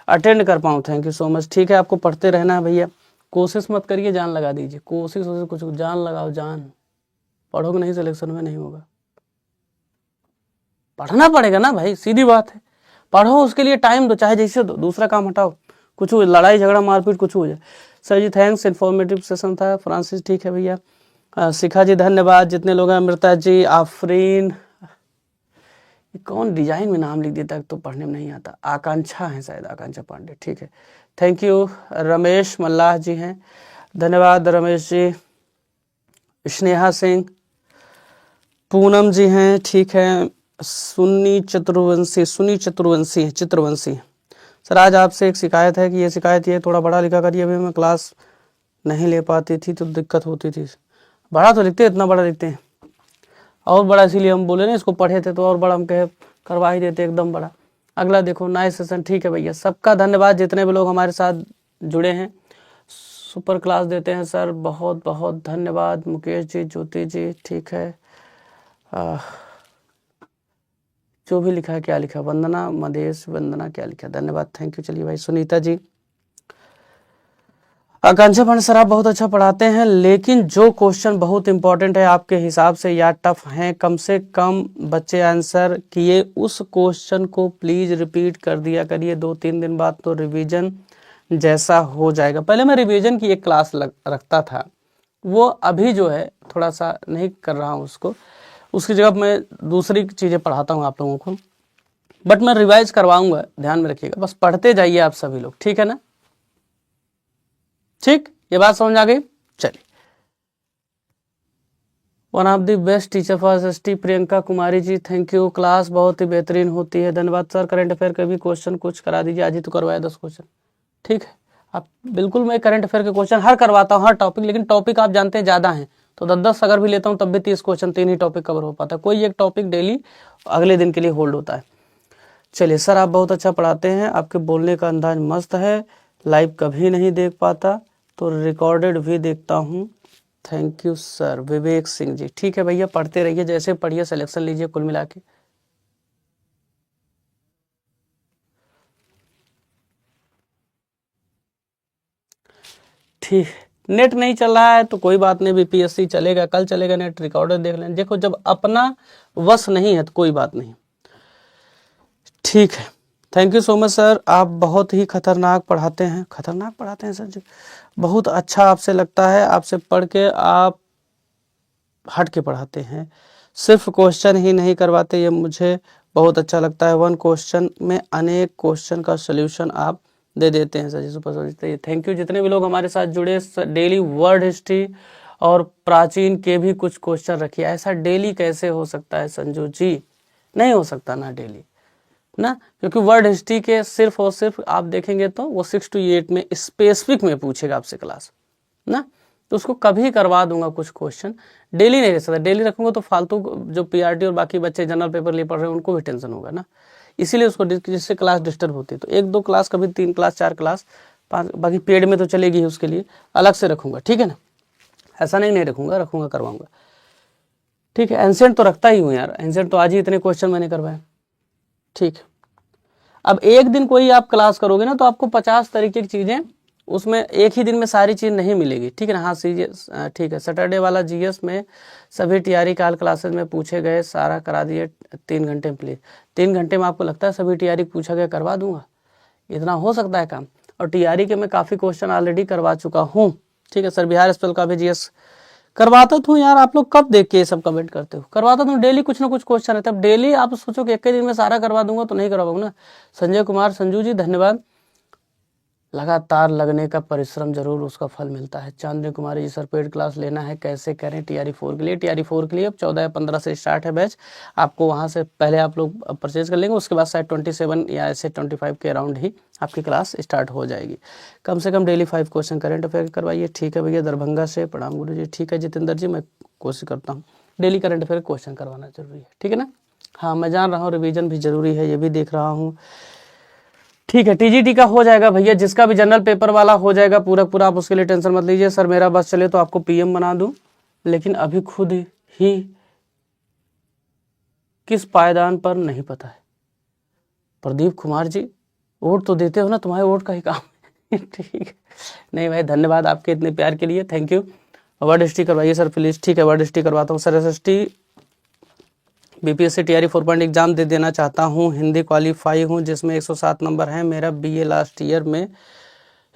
अटेंड कर पाऊँ। Thank you so much. ठीक है, आपको पढ़ते रहना है भैया, कोशिश मत करिए, जान लगा दीजिए। कोशिश कुछ जान लगाओ, जान पढ़ोगे नहीं सिलेक्शन में नहीं होगा। पढ़ना पड़ेगा ना भाई, सीधी बात है। पढ़ो, उसके लिए टाइम दो, चाहे जैसे दो, दूसरा काम हटाओ, कुछ हो लड़ाई झगड़ा मारपीट कुछ हो जाए। सर जी थैंक्स, इन्फॉर्मेटिव सेशन था। फ्रांसिस ठीक है भैया। शिखा जी धन्यवाद। जितने लोग हैं, अमृता जी, आफरीन, कौन डिजाइन में नाम लिख देता है तो पढ़ने में नहीं आता, आकांक्षा है शायद, आकांक्षा पांडे, ठीक है, थैंक यू। रमेश मल्लाह जी हैं, धन्यवाद रमेश जी। स्नेहा सिंह, पूनम जी हैं, ठीक है। सुनी चतुर्वंशी चित्रवंशी, सर आज आपसे एक शिकायत है कि ये शिकायत ये थोड़ा बड़ा लिखा करिए, अभी मैं क्लास नहीं ले पाती थी तो दिक्कत होती थी। बड़ा तो लिखते हैं, इतना बड़ा लिखते हैं, और बड़ा, इसीलिए हम बोले ना, इसको पढ़े थे तो और बड़ा हम कहे करवा ही देते एकदम बड़ा। अगला देखो, नाइस सेशन, ठीक है भैया, सबका धन्यवाद। जितने भी लोग हमारे साथ जुड़े हैं, सुपर क्लास देते हैं सर, बहुत बहुत धन्यवाद। मुकेश जी, ज्योति जी, ठीक है, जो भी लिखा है, क्या लिखा, वंदना मदेश, वंदना क्या लिखा, धन्यवाद, थैंक यू। चलिए भाई, सुनीता जी, आकांक्षा पांडे सर आप बहुत अच्छा पढ़ाते हैं, लेकिन जो क्वेश्चन बहुत इंपॉर्टेंट है आपके हिसाब से या टफ हैं, कम से कम बच्चे आंसर किए, उस क्वेश्चन को प्लीज रिपीट कर दिया करिए 2-3 दिन बाद, तो रिवीजन जैसा हो जाएगा। पहले मैं रिवीजन की एक क्लास रखता था, वो अभी जो है थोड़ा सा नहीं कर रहा हूँ उसको, उसकी जगह मैं दूसरी चीज़ें पढ़ाता हूँ आप लोगों को, बट मैं रिवाइज करवाऊंगा, ध्यान में रखिएगा, बस पढ़ते जाइए आप सभी लोग, ठीक है ना, ठीक, ये बात समझ आ गई। चलिए, one of the best teacher for ST, Priyanka Kumari ji, thank you, class बहुत ही बेहतरीन होती है, धन्यवाद सर। करंट अफेयर के भी क्वेश्चन कुछ करा दीजिए, आज ही तो करवाया 10 क्वेश्चन, ठीक है। आप बिल्कुल, मैं करंट अफेयर के क्वेश्चन हर करवाता हूँ, हर टॉपिक, लेकिन टॉपिक आप जानते हैं ज़्यादा हैं, तो 10-10 अगर भी लेता हूँ तब भी 30 क्वेश्चन 3 ही टॉपिक कवर हो पाता है, कोई एक टॉपिक डेली अगले दिन के लिए होल्ड होता है। चलिए सर आप बहुत अच्छा पढ़ाते हैं, आपके बोलने का अंदाज मस्त है, लाइव कभी नहीं देख पाता तो रिकॉर्डेड भी देखता हूँ, thank you sir. Vivek Singh ji, ठीक है भैया, पढ़ते रहिए, जैसे पढ़िए सिलेक्शन लीजिए कुल मिला के। ठीक, नेट नहीं चल रहा है तो कोई बात नहीं, बीपीएससी चलेगा, कल चलेगा नेट, रिकॉर्डर देख लें। देखो जब अपना वश नहीं है तो कोई बात नहीं, ठीक है। Thank you so much sir, आप बहुत ही खतरनाक पढ़ाते हैं, खतरनाक पढ़ाते हैं सर जी, बहुत अच्छा आपसे लगता है, आपसे पढ़ के आप हट के पढ़ाते हैं, सिर्फ क्वेश्चन ही नहीं करवाते, ये मुझे बहुत अच्छा लगता है, 1 क्वेश्चन में अनेक क्वेश्चन का सोल्यूशन आप दे देते हैं sir ji, super, thank you. जितने भी लोग हमारे साथ जुड़े, डेली वर्ड हिस्ट्री और प्राचीन के भी कुछ क्वेश्चन रखिए। ऐसा डेली कैसे हो सकता है संजू जी, नहीं हो सकता ना डेली ना, क्योंकि वर्ड हिस्ट्री के सिर्फ और सिर्फ आप देखेंगे तो वो 6 to 8 में स्पेसिफिक में पूछेगा आपसे क्लास ना, तो उसको कभी करवा दूंगा कुछ क्वेश्चन, डेली नहीं रह सकता, डेली रखूंगा तो फालतू जो पीआरटी और बाकी बच्चे जनरल पेपर लिए पढ़ रहे हैं उनको भी टेंशन होगा ना, इसीलिए उसको, जिससे क्लास डिस्टर्ब होती है, तो 1-2 क्लास, कभी 3 क्लास 4 क्लास, बाकी पेड में तो चलेगी ही, उसके लिए अलग से रखूंगा, ठीक है ना, ऐसा नहीं रखूंगा, रखूंगा करवाऊंगा, ठीक है। एंसेंट तो रखता ही हूँ यार, एंसेंट तो आज ही इतने क्वेश्चन मैंने करवाए, ठीक। अब एक दिन कोई आप क्लास करोगे ना तो आपको 50 तरीके की चीजें, उसमें एक ही दिन में सारी चीज नहीं मिलेगी, ठीक है ना। हाँ सीजीएस, ठीक है, सैटरडे वाला जीएस में सभी टीआरई काल क्लासेस में पूछे गए सारा करा दिए 3 घंटे में, प्लीज 3 घंटे में आपको लगता है सभी टीआरई पूछा गया करवा दूंगा, इतना हो सकता है काम, और टीआरई के मैं काफी क्वेश्चन ऑलरेडी करवा चुका हूँ, ठीक है सर। बिहार स्पेशल का भी जीएस करवाता हूँ यार, आप लोग कब देख के ये सब कमेंट करते हो, करवाता हूँ डेली, कुछ ना कुछ क्वेश्चन रहता है। अब डेली आप सोचो कि एक ही दिन में सारा करवा दूंगा तो नहीं करवाऊंगा ना। संजय कुमार, संजू जी धन्यवाद, लगातार लगने का परिश्रम जरूर उसका फल मिलता है। चांदनी Kumari ji, sir paid class लेना है कैसे करें टीआरई 4 के लिए, टीआरई 4 के लिए अब 14 या 15 से स्टार्ट है बैच, आपको वहां से पहले आप लोग परचेज कर लेंगे, उसके बाद शायद 27 या ऐसे 25 के अराउंड ही आपकी क्लास स्टार्ट हो जाएगी। कम से कम डेली 5 क्वेश्चन करेंट अफेयर करवाइए, ठीक है भैया। दरभंगा से प्रणाम गुरु जी, ठीक है। जितेंद्र जी, मैं कोशिश करता हूँ डेली करंट अफेयर क्वेश्चन करवाना जरूरी है, ठीक है ना। हाँ मैं जान रहा हूँ रिवीजन भी जरूरी है, ये भी देख रहा हूँ, ठीक है, टीजीटी का हो जाएगा भैया, जिसका भी जनरल पेपर वाला हो जाएगा पूरा पूरा, आप उसके लिए टेंशन मत लीजिए। सर मेरा बस चले तो आपको पीएम बना दूं, लेकिन अभी खुद ही किस पायदान पर नहीं पता है। प्रदीप कुमार जी, वोट तो देते हो ना, तुम्हारे वोट का ही काम है। ठीक है, नहीं भाई, धन्यवाद आपके इतने प्यार के लिए, थैंक यू। वर्ड हिस्ट्री करवाइए सर प्लीज। ठीक है, वर्ड हिस्ट्री करवाता हूँ sir. SST BPSC TRE 4 point exam दे देना चाहता हूँ, हिंदी क्वालिफाई हूँ, जिसमें 107 नंबर है, मेरा बीए लास्ट ईयर में,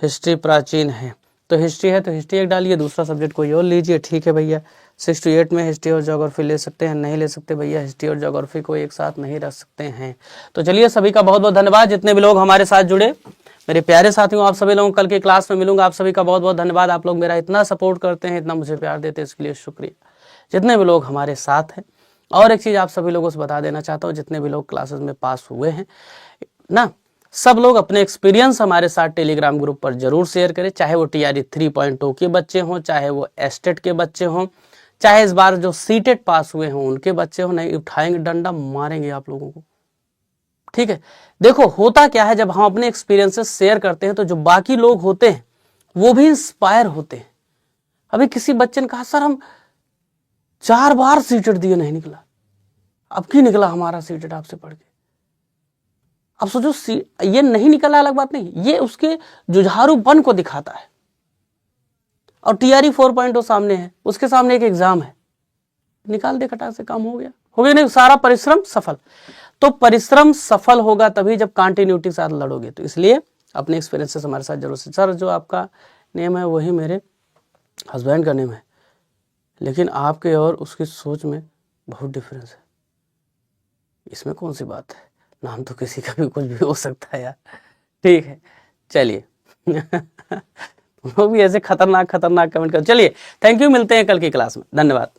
हिस्ट्री प्राचीन है। तो हिस्ट्री है तो हिस्ट्री एक डालिए, दूसरा सब्जेक्ट कोई और लीजिए। ठीक है भैया, 6 to 8 में हिस्ट्री और ज्योग्राफी ले सकते हैं, नहीं ले सकते भैया, हिस्ट्री और ज्योग्राफी को एक साथ नहीं रख सकते हैं। तो चलिए, सभी का बहुत बहुत धन्यवाद, जितने भी लोग हमारे साथ जुड़े, मेरे प्यारे साथियों, आप सभी लोगों को कल की क्लास में मिलूंगा। आप सभी का बहुत बहुत धन्यवाद, आप लोग मेरा इतना सपोर्ट करते हैं, इतना मुझे प्यार देते हैं, इसके लिए शुक्रिया, जितने भी लोग हमारे साथ हैं। और एक चीज़ आप सभी लोगों से बता देना चाहता हूँ, जितने भी लोग क्लासेस में पास हुए हैं ना, सब लोग अपने एक्सपीरियंस हमारे साथ टेलीग्राम ग्रुप पर जरूर शेयर करें, चाहे वो टीआरई 3.0 के बच्चे हों, चाहे वो एस्टेट के बच्चे हों, चाहे इस बार जो सीटेट पास हुए हों उनके बच्चे हों। नहीं उठाएंगे डंडा, मारेंगे आप लोगों को। ठीक है, देखो होता क्या है, जब हम अपने एक्सपीरियंसेस शेयर करते हैं तो जो बाकी लोग होते हैं वो भी इंस्पायर होते हैं। अभी किसी बच्चे ने कहा सर हम 4 बार सीटेट दिए, नहीं निकला, अब की निकला हमारा सीटेट आपसे पढ़ के। अब सोचो, ये नहीं निकला अलग बात नहीं, ये उसके जुझारूपन को दिखाता है। और टीआरई 4.0 सामने है, उसके सामने एक एग्जाम है, निकाल दे खटाक से, काम हो गया, हो गया नहीं, सारा परिश्रम सफल। तो परिश्रम सफल होगा तभी जब कंटिन्यूटी के साथ लड़ोगे। तो इसलिए अपने एक्सपीरियंसेस हमारे साथ जरूर से। सर जो आपका नेम है वही मेरे हस्बैंड का नेम है, लेकिन आपके और उसकी सोच में बहुत डिफरेंस है। इसमें कौन सी बात है, नाम तो किसी का भी कुछ भी हो सकता है यार। ठीक है, चलिए। वो भी ऐसे खतरनाक खतरनाक कमेंट कर। चलिए, थैंक यू, मिलते हैं कल की क्लास में, धन्यवाद।